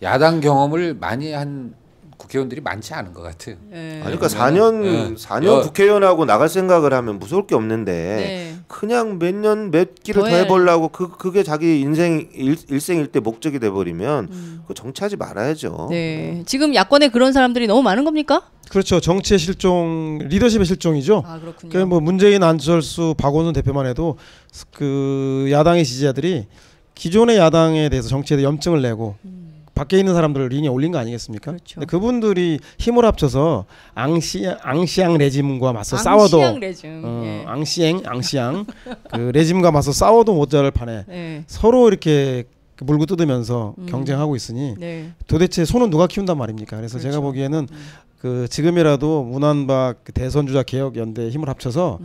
야당 경험을 많이 한 국회의원들이 많지 않은 것 같아요. 아니, 그러니까 4년 국회의원하고 나갈 생각을 하면 무서울 게 없는데 그냥 몇 년 몇 기를 더 해보려고 그게 자기 일생일대 목적이 돼버리면 그 정치하지 말아야죠. 네, 지금 야권에 그런 사람들이 너무 많은 겁니까? 그렇죠. 정치의 실종, 리더십의 실종이죠. 그렇군요. 그러니까 뭐 문재인, 안철수, 박원순 대표만 해도 그 야당의 지지자들이 기존의 야당에 대해서 정치에 대해 염증을 내고 밖에 있는 사람들을 린에 올린 거 아니겠습니까? 그렇죠. 그분들이 힘을 합쳐서 앙시앙 레짐과 맞서 싸워도 앙시앙 그 레짐과 맞서 싸워도 모자랄 판에 서로 이렇게 물고 뜯으면서 경쟁하고 있으니 도대체 손은 누가 키운단 말입니까? 그래서 제가 보기에는 그 지금이라도 문한박 대선주자 개혁연대에 힘을 합쳐서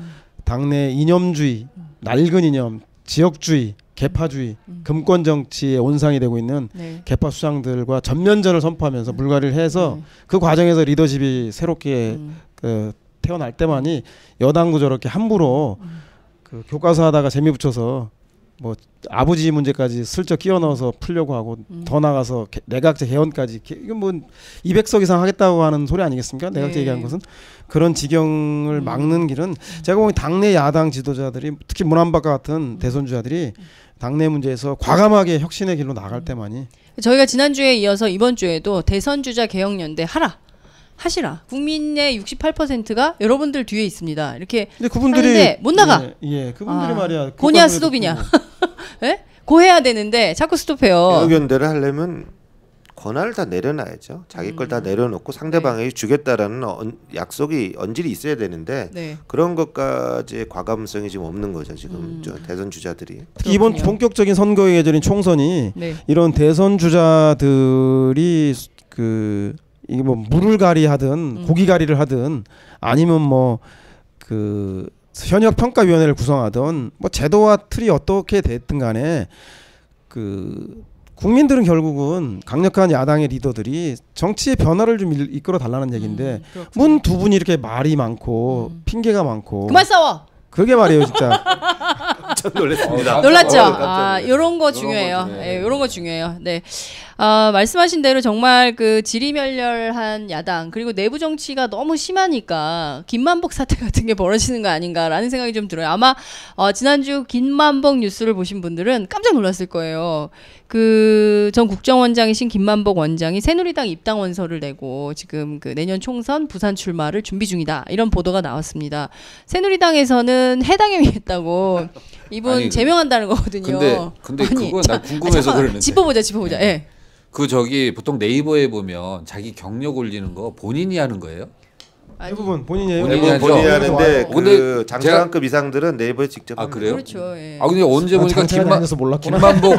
당내 이념주의, 낡은 이념, 지역주의, 개파주의, 금권 정치의 온상이 되고 있는 개파 수장들과 전면전을 선포하면서 물갈이를 해서 그 과정에서 리더십이 새롭게 태어날 때만이 여당도 저렇게 함부로 그 교과서 하다가 재미 붙여서 뭐 아버지 문제까지 슬쩍 끼워 넣어서 풀려고 하고 더 나가서 내각제 개헌까지 이건 뭐 200석 이상 하겠다고 하는 소리 아니겠습니까? 내각제 얘기한 것은 그런 지경을 막는 길은 제가 보기엔 당내 야당 지도자들이 특히 문한박과 같은 대선주자들이 당내 문제에서 과감하게 혁신의 길로 나갈 때만이 저희가 지난주에 이어서 이번 주에도 대선주자 개혁연대 하시라. 국민의 68%가 여러분들 뒤에 있습니다. 이렇게 근데 그분들이 하는데 못 나가. 예, 그분들이 말이야. 고냐 스톱이냐. 예? 고해야 되는데 자꾸 스톱해요. 개혁연대를 하려면 권한을 다 내려놔야죠. 자기 걸 다 내려놓고 상대방에게 주겠다라는 약속이 언질이 있어야 되는데 그런 것까지의 과감성이 지금 없는 거죠. 지금 저 대선 주자들이. 특히 이번 본격적인 선거의 계절인 총선이 이런 대선 주자들이 이게 뭐 물을 가리하든 고기 가리를 하든 아니면 뭐 그 현역 평가위원회를 구성하든 뭐 제도와 틀이 어떻게 됐든 간에 국민들은 결국은 강력한 야당의 리더들이 정치의 변화를 좀 이끌어 달라는 얘기인데 문 두 분이 이렇게 말이 많고 핑계가 많고 그만 싸워. 그게 말이에요 진짜. 깜짝 놀랐습니다. 놀랐죠. 이런 거 중요해요. 이런 거 중요해요. 네. 말씀하신 대로 정말 그 지리멸렬한 야당 그리고 내부 정치가 너무 심하니까 김만복 사태 같은 게 벌어지는 거 아닌가라는 생각이 좀 들어요. 아마 지난주 김만복 뉴스를 보신 분들은 깜짝 놀랐을 거예요. 그 전 국정원장이신 김만복 원장이 새누리당 입당 원서를 내고 지금 그 내년 총선 부산 출마를 준비 중이다. 이런 보도가 나왔습니다. 새누리당에서는 해당형이했다고 이분 제명한다는 거거든요. 근데 그건 나 궁금해서 그러는데. 짚어보자. 예. 그 보통 네이버에 보면 자기 경력 올리는 거 본인이 하는 거예요? 대부분 본인이 본인이 하는데 그 장차관급 이상들은 네이버에 직접 합니다. 그래요? 그렇죠. 예. 근데 언제 보니까 김만복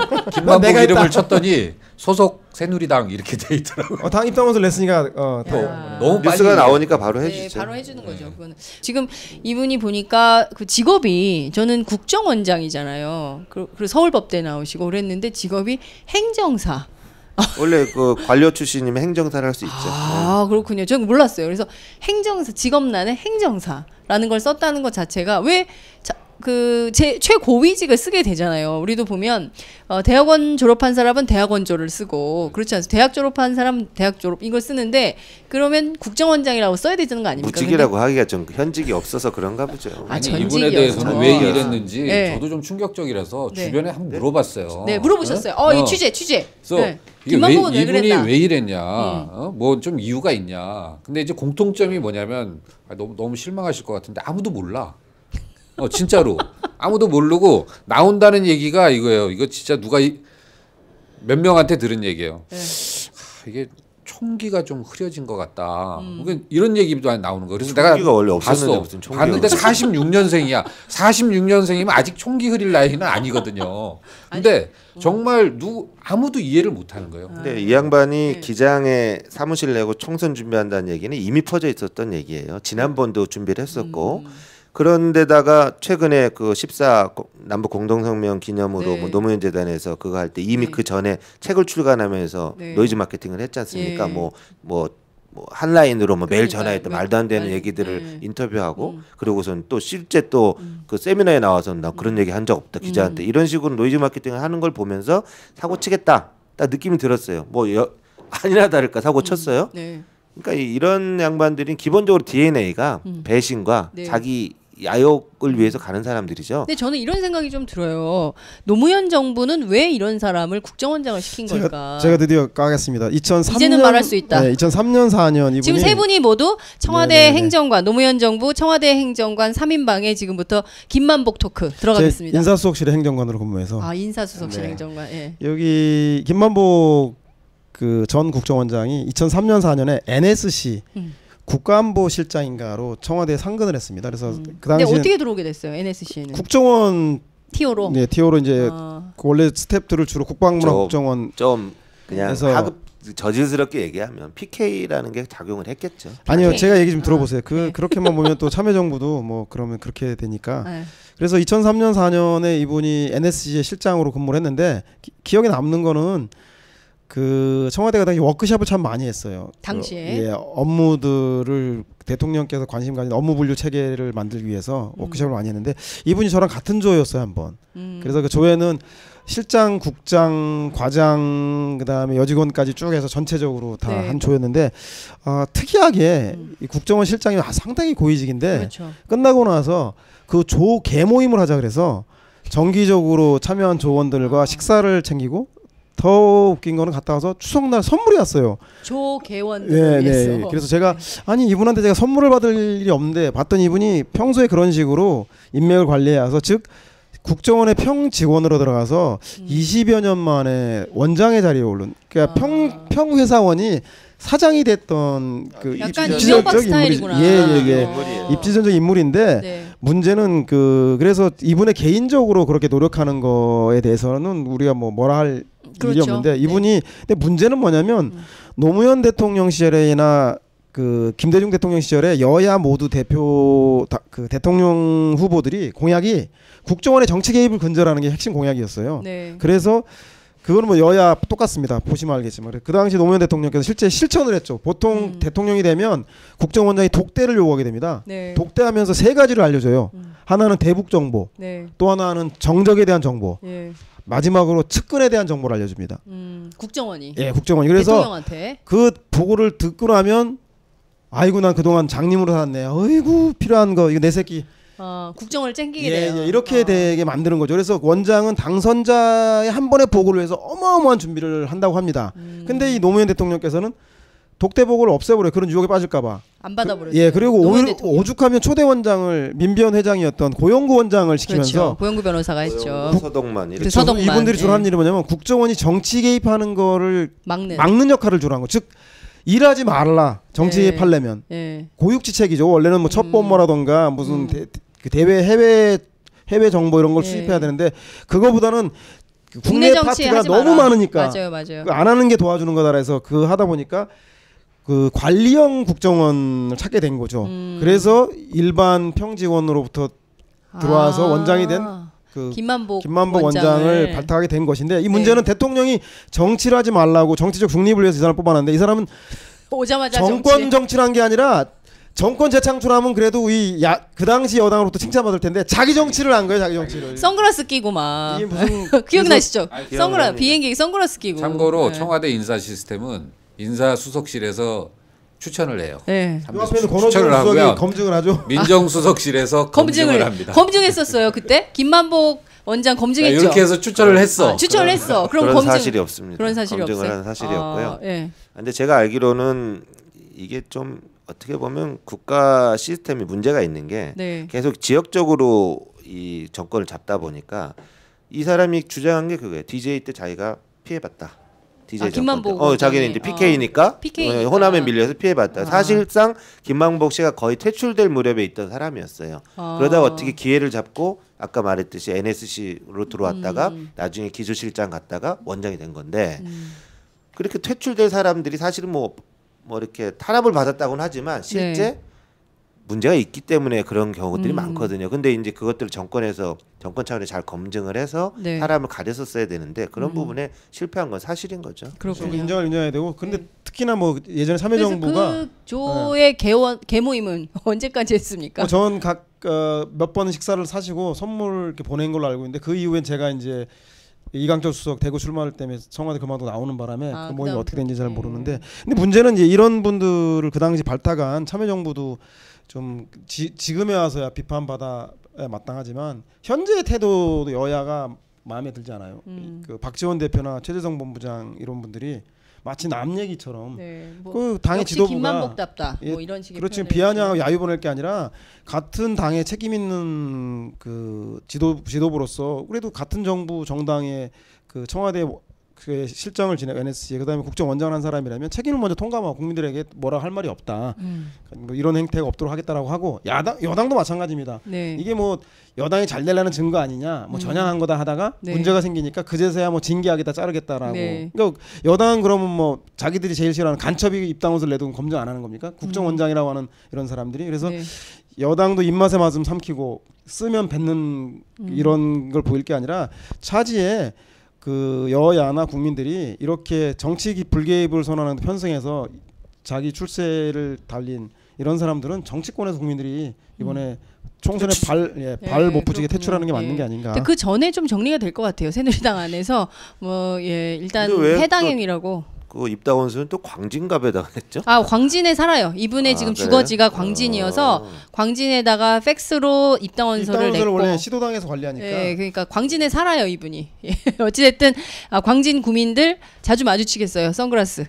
이름을 쳤더니 소속 새누리당 이렇게 돼 있더라고요. 당 입당원서 냈으니까 너무 뉴스가 나오니까 바로 해주죠. 바로 해주는 거죠. 그거는. 지금 이분이 보니까 그 직업이 저는 국정원장이잖아요. 그리고 서울법대 나오시고 그랬는데 직업이 행정사. 원래 그 관료 출신이면 행정사를 할 수 있죠. 그렇군요. 저는 몰랐어요. 그래서 행정사 직업란에 행정사라는 걸 썼다는 것 자체가 왜 최고위직을 쓰게 되잖아요. 우리도 보면 대학원 졸업한 사람은 대학원조를 쓰고 그렇지 않습니까? 대학 졸업한 사람 대학 졸업 이걸 쓰는데 그러면 국정원장이라고 써야 되는 거 아닙니까? 무직이라고 하기가 좀 현직이 없어서 그런가 보죠. 아니 이분에 대해서는 왜 이랬는지 저도 좀 충격적이라서 주변에 한번 물어봤어요. 네, 물어보셨어요. 이 취재. 그래서 김만복은 왜 이분이 왜 이랬냐, 뭐 좀 이유가 있냐. 근데 이제 공통점이 뭐냐면 너무 실망하실 것 같은데 아무도 몰라. 진짜로 아무도 모르고 나온다는 얘기가 이거예요. 이거 진짜 누가 몇 명한테 들은 얘기예요. 이게 총기가 좀 흐려진 것 같다. 이런 얘기도 나오는 거예요. 그래서 내가 원래 없었는데 무슨 총기가 봤는데 46년생이야. 46년생이면 아직 총기 흐릴 나이는 아니거든요. 근데 정말 아무도 이해를 못하는 거예요. 근데 이 양반이 기장에 사무실 내고 총선 준비한다는 얘기는 이미 퍼져 있었던 얘기예요. 지난번도 준비를 했었고 그런데다가 최근에 그 14 남북 공동성명 기념으로 뭐 노무현 재단에서 그거 할 때 이미 그 전에 책을 출간하면서 노이즈 마케팅을 했지 않습니까? 뭐 한 라인으로 뭐 매일 전화했다 말도 안 되는 얘기들을 인터뷰하고 그리고선 또 실제 또 그 세미나에 나와서 나 그런 얘기 한 적 없다 기자한테 이런 식으로 노이즈 마케팅을 하는 걸 보면서 사고 치겠다 딱 느낌이 들었어요. 아니나 다를까 사고 쳤어요. 그러니까 이런 양반들은 기본적으로 DNA가 배신과 자기 야욕을 위해서 가는 사람들이죠. 근데 저는 이런 생각이 좀 들어요. 노무현 정부는 왜 이런 사람을 국정원장을 시킨 걸까? 제가 드디어 까겠습니다. 2003년 이제는 말할 수 있다. 2003년 4년 이분이 지금 세 분이 모두 청와대 행정관, 노무현 정부 청와대 행정관 3인방에 지금부터 김만복 토크 들어가겠습니다. 인사수석실의 행정관으로 근무해서. 인사수석실 행정관. 여기 김만복 그 전 국정원장이 2003년 4년에 NSC 국가안보실장인가로 청와대에 상근을 했습니다. 그래서 그 당시에 어떻게 들어오게 됐어요? NSC에는 국정원 티오로. 네, 티오로 이제 원래 스태프들을 주로 국방부나 국정원 좀 그냥 하급 저질스럽게 얘기하면 PK라는 게 작용을 했겠죠. 아니요, PK. 제가 얘기 좀 들어보세요. 그렇게만 보면 또 참여정부도 뭐 그러면 그렇게 되니까. 그래서 2003년 4년에 이분이 NSC의 실장으로 근무를 했는데 기억에 남는 거는 그 청와대가 당시 워크숍을 참 많이 했어요. 당시에 업무들을 대통령께서 관심 가진 업무 분류 체계를 만들기 위해서 워크숍을 많이 했는데 이분이 저랑 같은 조였어요 한번. 그래서 그 조에는 실장, 국장, 과장 그다음에 여직원까지 쭉 해서 전체적으로 다 한 조였는데 특이하게 이 국정원 실장이 상당히 고위직인데 그렇죠. 끝나고 나서 그 조 개모임을 하자 그래서 정기적으로 참여한 조원들과 식사를 챙기고 더 웃긴 거는 갔다 와서 추석날 선물이 왔어요. 조 개원들을 위해서. 그래서 제가 아니 이분한테 제가 선물을 받을 일이 없는데 봤더니 이분이 평소에 그런 식으로 인맥을 관리해서 즉 국정원의 평직원으로 들어가서 20여 년 만에 원장의 자리에 오른 그러니까 평회사원이 사장이 됐던 그 약간 이명박 스타일이구나. 입지전적 인물인데 문제는 그래서 이분의 개인적으로 그렇게 노력하는 거에 대해서는 우리가 뭐라 할 일이 없는데 이분이 근데 문제는 뭐냐면 노무현 대통령 시절이나 그 김대중 대통령 시절에 여야 모두 그 대통령 후보들이 공약이 국정원의 정치 개입을 근절하는 게 핵심 공약이었어요. 그래서 그거는 뭐 여야 똑같습니다. 보시면 알겠지만 그 당시 노무현 대통령께서 실제 실천을 했죠. 보통 대통령이 되면 국정원장이 독대를 요구하게 됩니다. 독대하면서 세 가지를 알려줘요. 하나는 대북 정보, 또 하나는 정적에 대한 정보, 마지막으로 측근에 대한 정보를 알려줍니다. 국정원이. 국정원이. 그래서 대통령한테. 그 보고를 듣고 나면 아이고 난 그동안 장님으로 살았네. 어이구 필요한 거 이거 내 새끼. 국정을 챙기게 돼요. 이렇게 되게 만드는 거죠. 그래서 원장은 당선자의 한 번의 보고를 위해서 어마어마한 준비를 한다고 합니다. 근데 이 노무현 대통령께서는 독대 보고를 없애버려요. 그런 유혹에 빠질까봐. 안 받아버렸어요. 그리고 오죽하면 초대 원장을 민변 회장이었던 고영구 원장을 시키면서 그렇죠. 고영구 변호사가 했죠. 서동만 이렇게. 서동만. 이분들이 주로 하는 일이 뭐냐면 국정원이 정치 개입하는 거를 막는 역할을 주로 한 거. 즉 일하지 말라. 정치 개입하려면 고육지책이죠. 원래는 뭐 첩보모라던가 무슨 대외 해외 정보 이런 걸 수집해야 되는데 그거보다는 국내 파트가 너무 많으니까 맞아요. 안 하는 게 도와주는 거다 해서 하다 보니까 그 관리형 국정원을 찾게 된 거죠. 그래서 일반 평직원으로부터 들어와서 원장이 된 그 김만복 원장을 발탁하게 된 것인데 이 문제는 대통령이 정치를 하지 말라고 정치적 중립을 위해서 이 사람을 뽑아놨는데 이 사람은 오자마자 정권 정치를 한 게 아니라 정권 재창출하면 그래도 그 당시 여당으로부터 칭찬받을 텐데 자기 정치를 한 거예요. 자기 정치를. 선글라스 끼고 막. 이게 무슨 기억나시죠? 비행기 선글라스 끼고. 참고로 청와대 인사 시스템은 인사수석실에서 추천을 해요. 추천을 하고요. 검증을 하죠. 민정수석실에서 검증을 합니다. 검증했었어요 그때 김만복 원장 검증했죠. 이렇게 해서 추천을 했어. 추천을 했어. 그럼 그런 사실이 없습니다. 그런 사실이 검증을 없어요. 한 사실이 없고요. 근데 제가 알기로는 이게 좀 어떻게 보면 국가 시스템이 문제가 있는 게 계속 지역적으로 이 정권을 잡다 보니까 이 사람이 주장한 게 그거예요. DJ 때 자기가 피해봤다. DJ 김만복 자기는 이제 PK니까 호남에 밀려서 피해봤다. 사실상 김만복 씨가 거의 퇴출될 무렵에 있던 사람이었어요. 그러다가 어떻게 기회를 잡고 아까 말했듯이 NSC로 들어왔다가 나중에 기조실장 갔다가 원장이 된 건데 그렇게 퇴출될 사람들이 사실은 뭐 이렇게 탄압을 받았다고는 하지만 실제 문제가 있기 때문에 그런 경우들이 많거든요. 근데 이제 그것들을 정권 차원에 잘 검증을 해서 사람을 가렸었어야 되는데 그런 부분에 실패한 건 사실인 거죠. 그렇군요. 인정해야 되고 근데 특히나 뭐 예전에 참여정부가 그 조의 개모임은 언제까지 했습니까? 저는 각 몇 번 식사를 사시고 선물 이렇게 보낸 걸로 알고 있는데 그 이후엔 제가 이제 이강철 수석 대구 출마를 때문에 청와대 그만두고 나오는 바람에 그 모임이 어떻게 된지 잘 모르는데 근데 문제는 이제 이런 분들을 그 당시 발탁한 참여정부도 좀 지금에 와서야 비판받아 마땅하지만 현재의 태도도 여야가 마음에 들지 않아요. 그 박지원 대표나 최재성 본부장 이런 분들이 마치 남 얘기처럼 그 당의 지도부가 김만복답다 뭐 이런 식의 그렇지 비아냥하고 야유 보낼 게 아니라 같은 당에 책임 있는 그 지도부로서 그래도 같은 정부 정당의 그 청와대 그 실장을 지내 NSC 그다음에 국정원장을 한 사람이라면 책임을 먼저 통감하고 국민들에게 뭐라 할 말이 없다. 뭐 이런 행태가 없도록 하겠다라고 하고 여당도 마찬가지입니다. 이게 뭐 여당이 잘 되려는 증거 아니냐, 뭐 전향한 거다 하다가 문제가 생기니까 그제서야 뭐 징계하겠다 자르겠다라고. 그러니까 여당은 그러면 뭐 자기들이 제일 싫어하는 간첩이 입당옷을 내도 검증 안 하는 겁니까? 국정원장이라고 하는 이런 사람들이. 그래서 여당도 입맛에 맞으면 삼키고 쓰면 뱉는 이런 걸 보일 게 아니라 차지에 그 여야나 국민들이 이렇게 정치 불개입을 선언하는 편성해서 자기 출세를 달린 이런 사람들은 정치권에서 국민들이 이번에 총선에 발 못 붙이게 퇴출하는 게 맞는 게 아닌가. 근데 그 전에 좀 정리가 될 것 같아요. 새누리당 안에서 뭐 일단 해당행위라고. 그 입당원수는 또 광진갑에다가 했죠? 광진에 살아요. 이분의 지금 주거지가 광진이어서 광진에다가 팩스로 입당원서를 냈고. 원래 시도당에서 관리하니까. 네, 그러니까 광진에 살아요 이분이. 어찌됐든 광진 구민들 자주 마주치겠어요. 선글라스.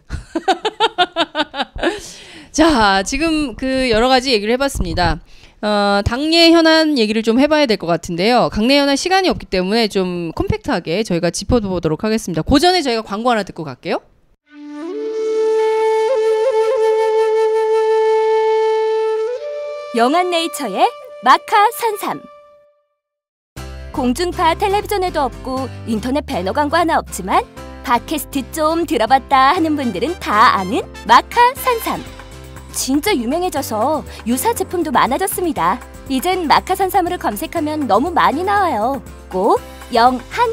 자, 지금 그 여러 가지 얘기를 해봤습니다. 당내 현안 얘기를 좀 해봐야 될 것 같은데요. 당내 현안 시간이 없기 때문에 좀 컴팩트하게 저희가 짚어보도록 하겠습니다. 그 전에 저희가 광고 하나 듣고 갈게요. 영한네이처의 마카 산삼. 공중파 텔레비전에도 없고 인터넷 배너 광고 하나 없지만 팟캐스트 좀 들어봤다 하는 분들은 다 아는 마카 산삼. 진짜 유명해져서 유사 제품도 많아졌습니다. 이젠 마카 산삼으로 검색하면 너무 많이 나와요. 꼭 영한네이처로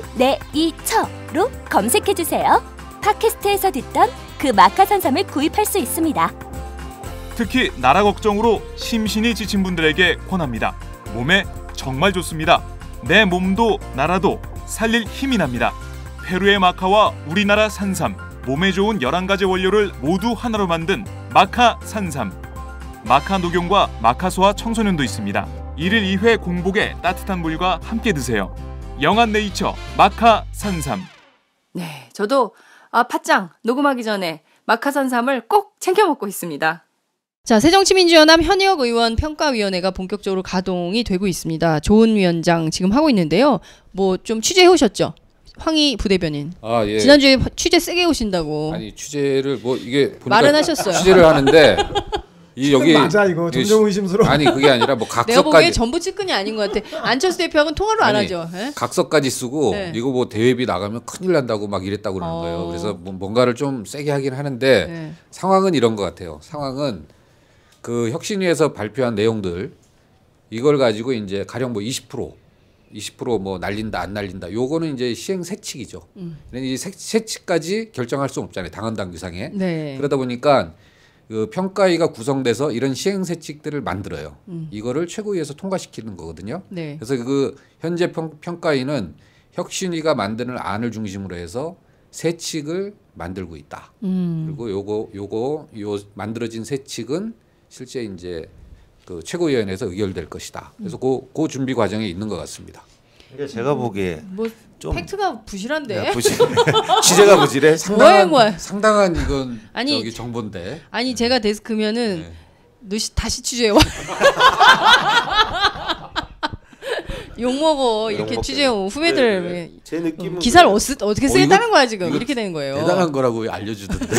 검색해주세요. 팟캐스트에서 듣던 그 마카 산삼을 구입할 수 있습니다. 특히 나라 걱정으로 심신이 지친 분들에게 권합니다. 몸에 정말 좋습니다. 내 몸도 나라도 살릴 힘이 납니다. 페루의 마카와 우리나라 산삼, 몸에 좋은 11가지 원료를 모두 하나로 만든 마카 산삼. 마카 녹용과 마카소와 청소년도 있습니다. 1일 2회 공복에 따뜻한 물과 함께 드세요. 영한네이처 마카 산삼. 네, 저도 팟짱 녹음하기 전에 마카 산삼을 꼭 챙겨 먹고 있습니다. 자, 새정치민주연합 현역 의원 평가위원회가 본격적으로 가동이 되고 있습니다. 조은 위원장 지금 하고 있는데요. 뭐 좀 취재해 오셨죠? 황희 부대변인. 예. 지난주에 취재 세게 오신다고. 아니 취재를 뭐 이게 말은 하셨어요. 취재를 하는데 여기 맞아 이거 점점 의심스러워. 아니 그게 아니라 뭐 각서까지. 내가 보기에 전부 측근이 아닌 것 같아. 안철수 대표하고는 통화를 안 하죠. 각서까지 쓰고 이거 뭐 대회비 나가면 큰일 난다고 막 이랬다고 그러는 거예요. 그래서 뭔가를 좀 세게 하긴 하는데 상황은 이런 것 같아요. 상황은 그 혁신위에서 발표한 내용들 이걸 가지고 이제 가령 뭐 20% 뭐 날린다 안 날린다 요거는 이제 시행 세칙이죠. 이 세칙까지 결정할 수 없잖아요. 당헌당 규상에. 네. 그러다 보니까 그 평가위가 구성돼서 이런 시행 세칙들을 만들어요. 이거를 최고위에서 통과시키는 거거든요. 네. 그래서 그 현재 평가위는 혁신위가 만드는 안을 중심으로 해서 세칙을 만들고 있다. 그리고 요거 만들어진 세칙은 실제 이제 그 최고위원회에서 의결될 것이다. 그래서 그 준비 과정에 있는 것 같습니다. 근데 제가 보기에 뭐 좀 팩트가 부실한데. 취재가 부실해. 상당한 이건 아니, 저기 정보인데. 아니 제가 데스크면은 다시 취재해 와. 욕 먹어 이렇게 취재해 온 후배들. 제 느낌은 기사를 어떻게 쓰겠다는 거야 지금. 이렇게 되는 거예요. 대단한 거라고 알려주던데.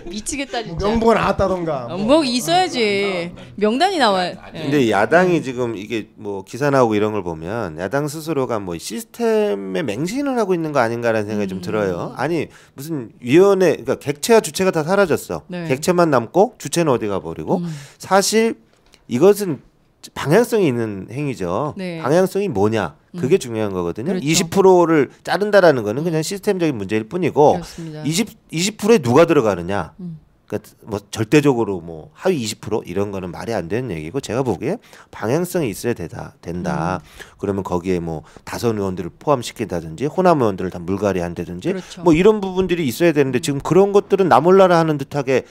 미치겠다 진짜. 명부가 나왔다던가. 뭐 있어야지. 명단이 나와요. 근데 야당이 지금 이게 뭐 기사 나오고 이런 걸 보면 야당 스스로가 뭐 시스템에 맹신을 하고 있는 거 아닌가라는 생각이 좀 들어요. 아니 무슨 위원회 그러니까 객체와 주체가 다 사라졌어. 객체만 남고 주체는 어디 가버리고 사실 이것은 방향성이 있는 행위죠. 방향성이 뭐냐? 그게 중요한 거거든요. 그렇죠. 20%를 자른다라는 거는 그냥 시스템적인 문제일 뿐이고 20%에 누가 들어가느냐? 그러니까 뭐 절대적으로 뭐 하위 20% 이런 거는 말이 안 되는 얘기고 제가 보기에 방향성이 있어야 된다. 그러면 거기에 뭐 다선 의원들을 포함시킨다든지 호남 의원들을 다 물갈이 한다든지 뭐 이런 부분들이 있어야 되는데 지금 그런 것들은 나 몰라라 하는 듯하게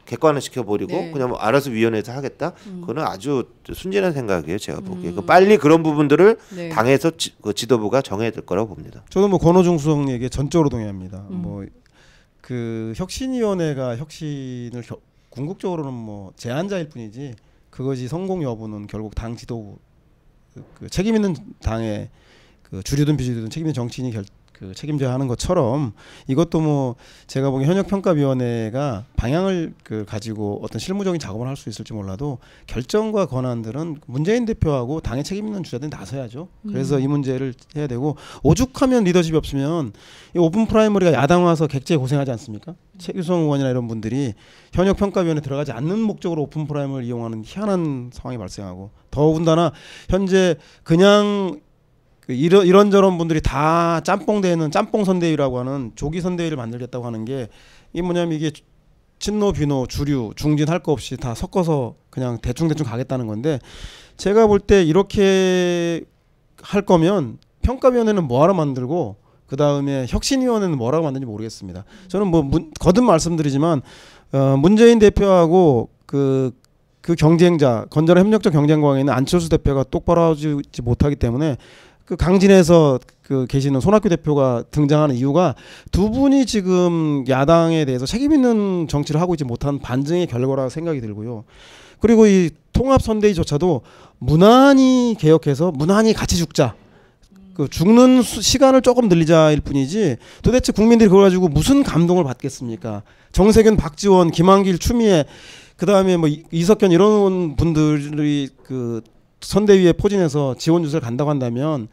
객관화 시켜버리고 그냥 뭐 알아서 위원회에서 하겠다. 그거는 아주 순진한 생각이에요. 제가 보기에 빨리 그런 부분들을 당에서 지도부가 정해야 될 거라고 봅니다. 저도 뭐 권오중 수석 얘기에 전적으로 동의합니다. 뭐 그 혁신위원회가 혁신을 궁극적으로는 뭐 제안자일 뿐이지 그것이 성공 여부는 결국 당 지도부 그 책임 있는 당의 그 주류든 비주류든 책임 있는 정치인이 책임져야 하는 것처럼 이것도 뭐 제가 보기엔 현역평가위원회가 방향을 가지고 어떤 실무적인 작업을 할 수 있을지 몰라도 결정과 권한들은 문재인 대표하고 당의 책임 있는 주자들이 나서야죠. 그래서 이 문제를 해야 되고 오죽하면 리더십이 없으면 이 오픈 프라이머리가 야당 와서 객지에 고생하지 않습니까? 최규성 의원이나 이런 분들이 현역평가위원회 들어가지 않는 목적으로 오픈 프라이머리를 이용하는 희한한 상황이 발생하고 더군다나 현재 그냥 이런저런 분들이 다 짬뽕대는 짬뽕 선대위라고 하는 조기 선대위를 만들겠다고 하는 게 이게 뭐냐면 이게 친노 비노 주류 중진 할 거 없이 다 섞어서 그냥 대충 가겠다는 건데 제가 볼 때 이렇게 할 거면 평가위원회는 뭐하러 만들고 그 다음에 혁신위원회는 뭐라고 만드는지 모르겠습니다. 저는 뭐 거듭 말씀드리지만 문재인 대표하고 그 경쟁자 건전한 협력적 경쟁관에 있는 안철수 대표가 똑바로 하지 못하기 때문에 그 강진에서 그 계시는 손학규 대표가 등장하는 이유가 두 분이 지금 야당에 대해서 책임 있는 정치를 하고 있지 못한 반증의 결과라고 생각이 들고요. 그리고 이 통합선대위조차도 무난히 개혁해서 무난히 같이 죽자. 그 죽는 시간을 조금 늘리자일 뿐이지 도대체 국민들이 그걸 가지고 무슨 감동을 받겠습니까? 정세균, 박지원, 김한길, 추미애 그다음에 뭐 이석현 이런 분들이 그 선대위에 포진해서 지원 주사를 간다고 한다면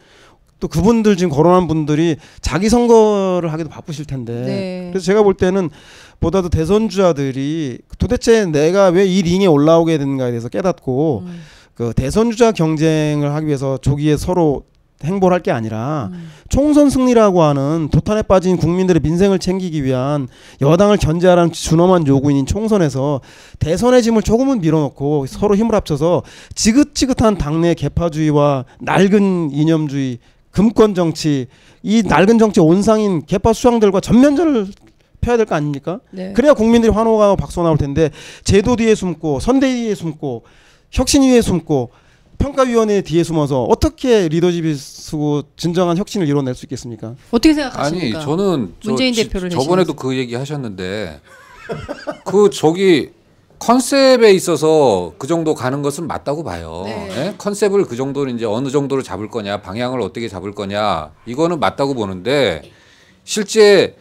또 그분들 지금 거론한 분들이 자기 선거를 하기도 바쁘실 텐데 네. 그래서 제가 볼 때는 보다도 대선주자들이 도대체 내가 왜 이 링에 올라오게 되는가에 대해서 깨닫고 그 대선주자 경쟁을 하기 위해서 조기에 서로 행보를 할 게 아니라 총선 승리라고 하는 도탄에 빠진 국민들의 민생을 챙기기 위한 여당을 견제하라는 준엄한 요구인 총선에서 대선의 짐을 조금은 밀어놓고 서로 힘을 합쳐서 지긋지긋한 당내 개파주의와 낡은 이념주의 금권 정치 이 낡은 정치 온상인 개파 수장들과 전면전을 펴야 될 거 아닙니까? 네. 그래야 국민들이 환호가 박수가 나올 텐데 제도 뒤에 숨고 선대위에 숨고 혁신위에 숨고 평가위원회 뒤에 숨어서 어떻게 리더십이 쓰고 진정한 혁신을 이뤄낼 수 있겠습니까? 어떻게 생각하십니까? 아니 저는 문재인 대표를 저번에도 그 얘기 하셨는데 그 저기 컨셉에 있어서 그 정도 가는 것은 맞다고 봐요. 네. 예? 컨셉을 그 정도는 이제 어느 정도로 잡을 거냐, 방향을 어떻게 잡을 거냐 이거는 맞다고 보는데 실제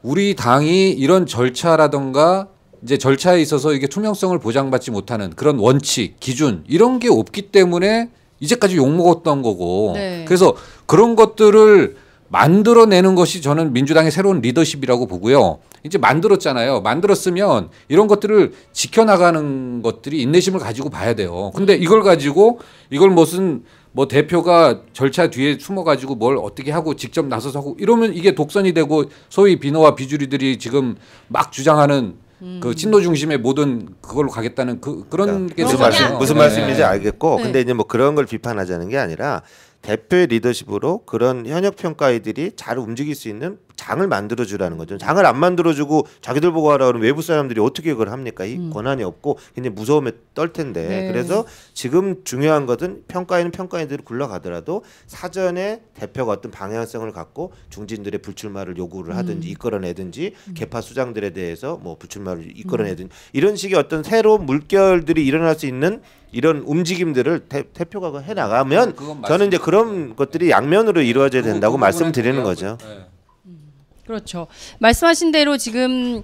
우리 당이 이런 절차라던가 이제 절차에 있어서 이게 투명성을 보장받지 못하는 그런 원칙, 기준 이런 게 없기 때문에 이제까지 욕먹었던 거고 네. 그래서 그런 것들을 만들어내는 것이 저는 민주당의 새로운 리더십이라고 보고요. 이제 만들었잖아요. 만들었으면 이런 것들을 지켜나가는 것들이 인내심을 가지고 봐야 돼요. 근데 이걸 가지고 이걸 무슨 뭐 대표가 절차 뒤에 숨어가지고 뭘 어떻게 하고 직접 나서서 하고 이러면 이게 독선이 되고 소위 비너와 비주류들이 지금 막 주장하는 그 친노 중심의 모든 그걸로 가겠다는 그런 게 무슨 말씀인지 알겠고 네. 근데 이제 뭐 그런 걸 비판하자는 게 아니라 대표의 리더십으로 그런 현역 평가위들이 잘 움직일 수 있는 장을 만들어주라는 거죠. 장을 안 만들어주고 자기들 보고 하라 그러면 외부 사람들이 어떻게 그걸 합니까? 이 권한이 없고 굉장히 무서움에 떨 텐데 네. 그래서 지금 중요한 것은 평가위는 평가위대로 굴러가더라도 사전에 대표가 어떤 방향성을 갖고 중진들의 불출마를 요구를 하든지 이끌어내든지 개파 수장들에 대해서 뭐 불출마를 이끌어내든지 이런 식의 어떤 새로운 물결들이 일어날 수 있는 이런 움직임들을 대표가 해 나가면 저는 이제 그런 것들이 양면으로 이루어져야 된다고 말씀드리는 거죠. 네. 그렇죠. 말씀하신 대로 지금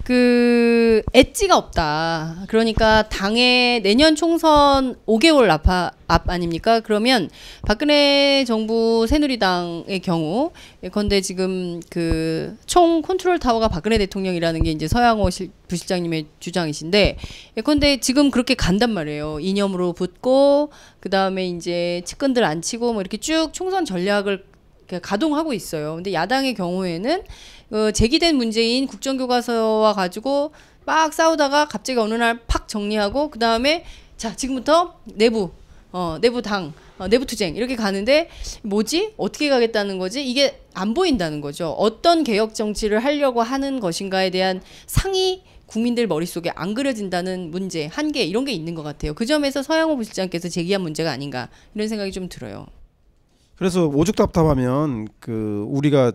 그 엣지가 없다. 그러니까 당의 내년 총선 5개월 앞 아닙니까? 그러면 박근혜 정부 새누리당의 경우 예컨대 지금 그 총 컨트롤 타워가 박근혜 대통령이라는 게 이제 서양호 부실장님의 주장이신데 예컨대 지금 그렇게 간단 말이에요. 이념으로 붙고 그 다음에 이제 측근들 안 치고 뭐 이렇게 쭉 총선 전략을 가동하고 있어요. 근데 야당의 경우에는 제기된 문제인 국정교과서와 가지고 막 싸우다가 갑자기 어느 날 팍 정리하고 그 다음에 자 지금부터 내부 당 내부 투쟁 이렇게 가는데 뭐지? 어떻게 가겠다는 거지? 이게 안 보인다는 거죠. 어떤 개혁 정치를 하려고 하는 것인가에 대한 상이 국민들 머릿속에 안 그려진다는 문제, 한계 이런 게 있는 것 같아요. 그 점에서 서양호 부실장께서 제기한 문제가 아닌가 이런 생각이 좀 들어요. 그래서 오죽 답답하면 그 우리가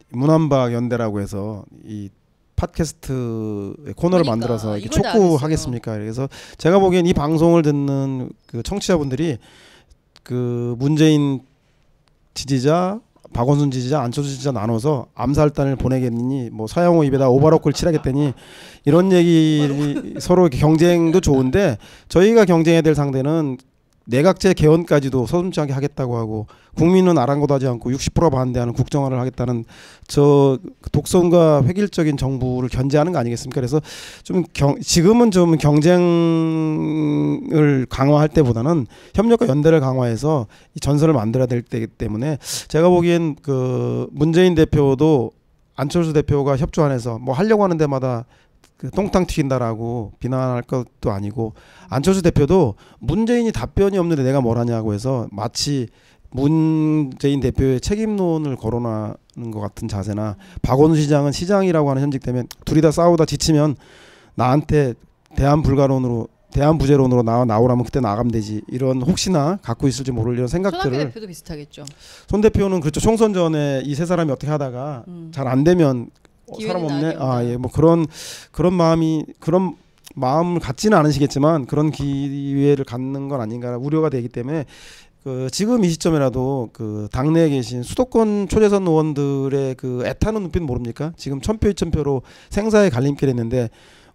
문안박 연대라고 해서 이 팟캐스트 코너를 만들어서 이렇게 촉구하겠습니까? 그래서 제가 보기엔 이 방송을 듣는 그 청취자분들이 그 문재인 지지자, 박원순 지지자, 안철수 지지자 나눠서 암살단을 보내겠니? 뭐 서양호 입에다 오바로크를 칠하겠다니 이런 얘기 서로 경쟁도 좋은데 저희가 경쟁해야 될 상대는 내각제 개헌까지도 서슴지 않게 하겠다고 하고 국민은 아랑곳하지 않고 60% 반대하는 국정화를 하겠다는 저 독선과 획일적인 정부를 견제하는 거 아니겠습니까? 그래서 좀 지금은 좀 경쟁을 강화할 때보다는 협력과 연대를 강화해서 이 전선을 만들어야 될 때이기 때문에 제가 보기엔 그 문재인 대표도 안철수 대표가 협조 안 해서 뭐 하려고 하는 데마다 그 똥탕 튀긴다라고 비난할 것도 아니고 안철수 대표도 문재인이 답변이 없는데 내가 뭘 하냐고 해서 마치 문재인 대표의 책임론을 거론하는 것 같은 자세나 박원순 시장은 시장이라고 하는 현직 때문에 둘이 다 싸우다 지치면 나한테 대안부재론으로 나오라면 그때 나가면 되지 이런 혹시나 갖고 있을지 모를 이런 생각들을 손학규 대표도 비슷하겠죠. 손 대표는 그렇죠. 총선 전에 이 세 사람이 어떻게 하다가 잘 안 되면 사람 없네. 뭐 그런 마음을 갖지는 않으시겠지만 그런 기회를 갖는 건 아닌가 우려가 되기 때문에 그 지금 이 시점이라도 그 당내에 계신 수도권 초재선 의원들의 그 애타는 눈빛 모릅니까? 지금 1000표 2000표로 생사의 갈림길에 있는데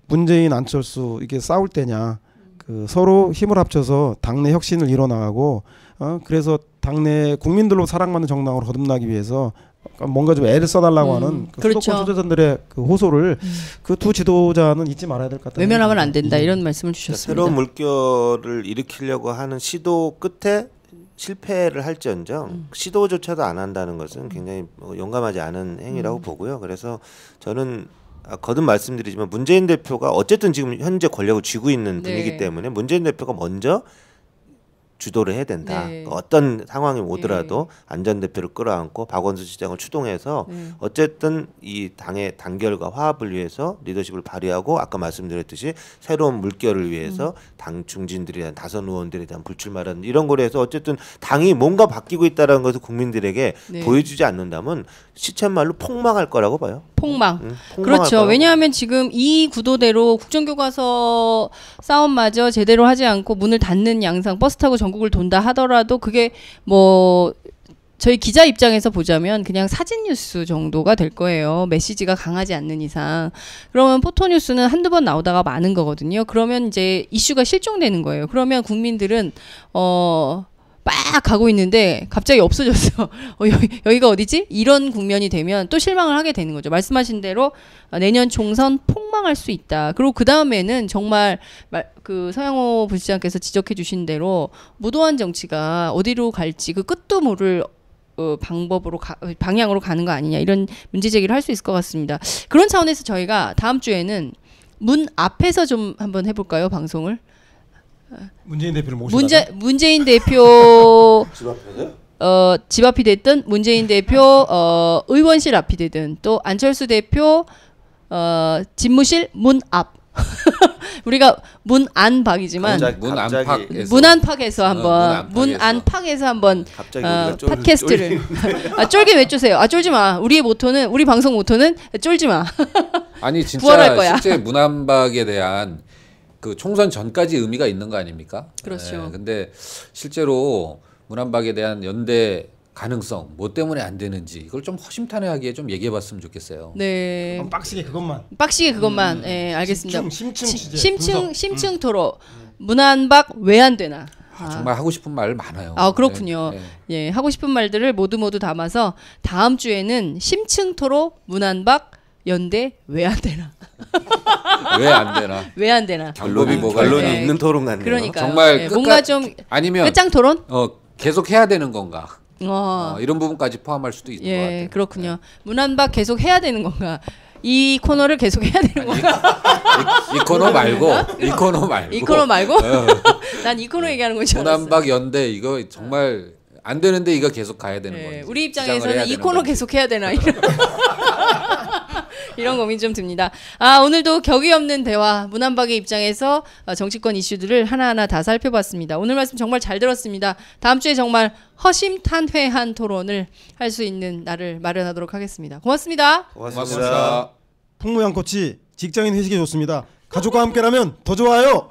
문재인 안철수 이게 싸울 때냐? 그 서로 힘을 합쳐서 당내 혁신을 이뤄나가고 그래서 당내 국민들로 사랑받는 정당으로 거듭나기 위해서 뭔가 좀 애를 써달라고 하는 그 그렇죠. 수도권 초재선들의 그 호소를 그 두 지도자는 잊지 말아야 될 것 같아요. 외면하면 안 된다 이런 말씀을 주셨습니다. 새로운 물결을 일으키려고 하는 시도 끝에 실패를 할지언정 시도조차도 안 한다는 것은 굉장히 용감하지 않은 행위라고 보고요. 그래서 저는 거듭 말씀드리지만 문재인 대표가 어쨌든 지금 현재 권력을 쥐고 있는 분이기 때문에 문재인 대표가 먼저 주도를 해야 된다. 네. 어떤 상황이 오더라도 안전 대표를 끌어안고 박원순 시장을 추동해서 어쨌든 이 당의 단결과 화합을 위해서 리더십을 발휘하고 아까 말씀드렸듯이 새로운 물결을 위해서 당 중진들에 대한 다선 의원들에 대한 불출마라는 이런 거를 해서 어쨌든 당이 뭔가 바뀌고 있다는 것을 국민들에게 보여주지 않는다면 시쳇말로 폭망할 거라고 봐요. 폭망. 그렇죠. 왜냐하면 지금 이 구도대로 국정교과서 싸움마저 제대로 하지 않고 문을 닫는 양상 버스 타고 전국을 돈다 하더라도 그게 뭐 저희 기자 입장에서 보자면 그냥 사진 뉴스 정도가 될 거예요. 메시지가 강하지 않는 이상. 그러면 포토뉴스는 한두 번 나오다가 마는 거거든요. 그러면 이제 이슈가 실종되는 거예요. 그러면 국민들은 막 가고 있는데 갑자기 없어졌어. 여기가 어디지? 이런 국면이 되면 또 실망을 하게 되는 거죠. 말씀하신 대로 내년 총선 폭망할 수 있다. 그리고 그 다음에는 정말 그 서양호 부시장께서 지적해 주신 대로 무도한 정치가 어디로 갈지 그 끝도 모를 방향으로 가는 거 아니냐 이런 문제 제기를 할 수 있을 것 같습니다. 그런 차원에서 저희가 다음 주에는 문 앞에서 좀 한번 해볼까요? 방송을. 문재인 대표를 모시다가 문재인 대표 집 앞이 됐든 문재인 대표 의원실 앞이 되든 또 안철수 대표 집무실 문 앞 우리가 문 안박이지만 문 안팎에서 한번 문 안팎에서 한번 팟캐스트를 쫄게 왜 쪼세요? 쫄지 마. 우리 방송 모토는 쫄지 마. 아니 진짜 실제 문 안박에 대한 그 총선 전까지 의미가 있는 거 아닙니까? 그렇죠. 네, 근데 실제로 문안박에 대한 연대 가능성 뭐 때문에 안 되는지 이걸 좀 허심탄회하게 좀 얘기해봤으면 좋겠어요. 네. 빡시게 그것만. 네, 알겠습니다. 심층 토론. 네. 문안박 왜 안 되나? 정말 하고 싶은 말 많아요. 그렇군요. 예, 하고 싶은 말들을 모두 담아서 다음 주에는 심층 토론 문안박 연대 왜 안 되나? 왜 안 되나? 결론이 있는 토론 같네요. 그러니까 정말 뭔가 좀 아니면 끝장 토론? 계속 해야 되는 건가? 이런 부분까지 포함할 수도 있는 것 같아요. 그렇군요. 문안박 계속 해야 되는 건가? 이 코너를 계속 해야 되는 건가? 이 코너 말고. 난 이 코너 얘기하는 건 줄 알았어. 문안박 연대 이거 정말 안 되는데 이거 계속 가야 되는 건지. 우리 입장에서는 이 코너 계속 해야 되나 이런 고민 좀 듭니다. 오늘도 격이 없는 대화 문안박의 입장에서 정치권 이슈들을 하나하나 다 살펴봤습니다. 오늘 말씀 정말 잘 들었습니다. 다음 주에 정말 허심탄회한 토론을 할 수 있는 날을 마련하도록 하겠습니다. 고맙습니다. 고맙습니다. 풍무양꼬치 직장인 회식이 좋습니다. 가족과 함께라면 더 좋아요.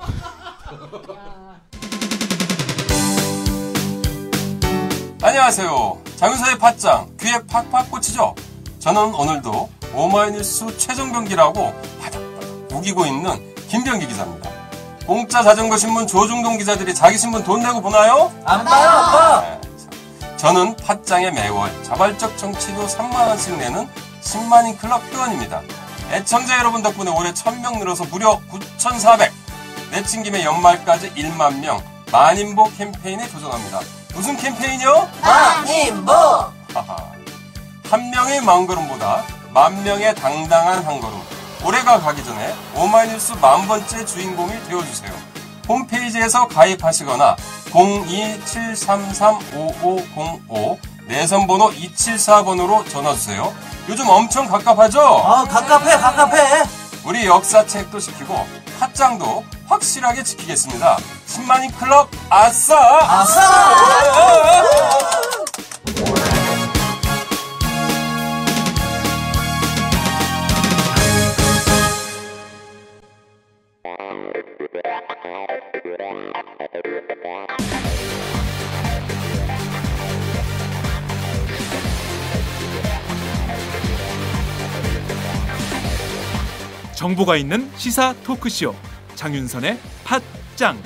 안녕하세요. 장윤서의 팟짱 귀에 팍팍 꽂히죠. 저는 오늘도 오마이뉴스 최종병기라고 바닥바닥 우기고 있는 김병기 기자입니다. 공짜 자전거 신문 조중동 기자들이 자기 신문 돈 내고 보나요? 안 봐요, 아빠. 네, 저는 팟짱에 매월 자발적 정치료 3만원씩 내는 10만인 클럽 회원입니다. 애청자 여러분 덕분에 올해 1000명 늘어서 무려 9,400. 내친 김에 연말까지 1만 명 만인보 캠페인에 도전합니다. 무슨 캠페인이요? 만인보! 한 명의 마음걸음보다 만 명의 당당한 한 걸음. 올해가 가기 전에 오마이뉴스 10,000번째 주인공이 되어주세요. 홈페이지에서 가입하시거나 02-733-5505 내선번호 274번으로 전화주세요. 요즘 엄청 갑갑하죠? 갑갑해. 우리 역사책도 지키고 팟짱도 확실하게 지키겠습니다. 10만인 클럽 아싸! 정보가 있는 시사 토크쇼 장윤선의 팟짱.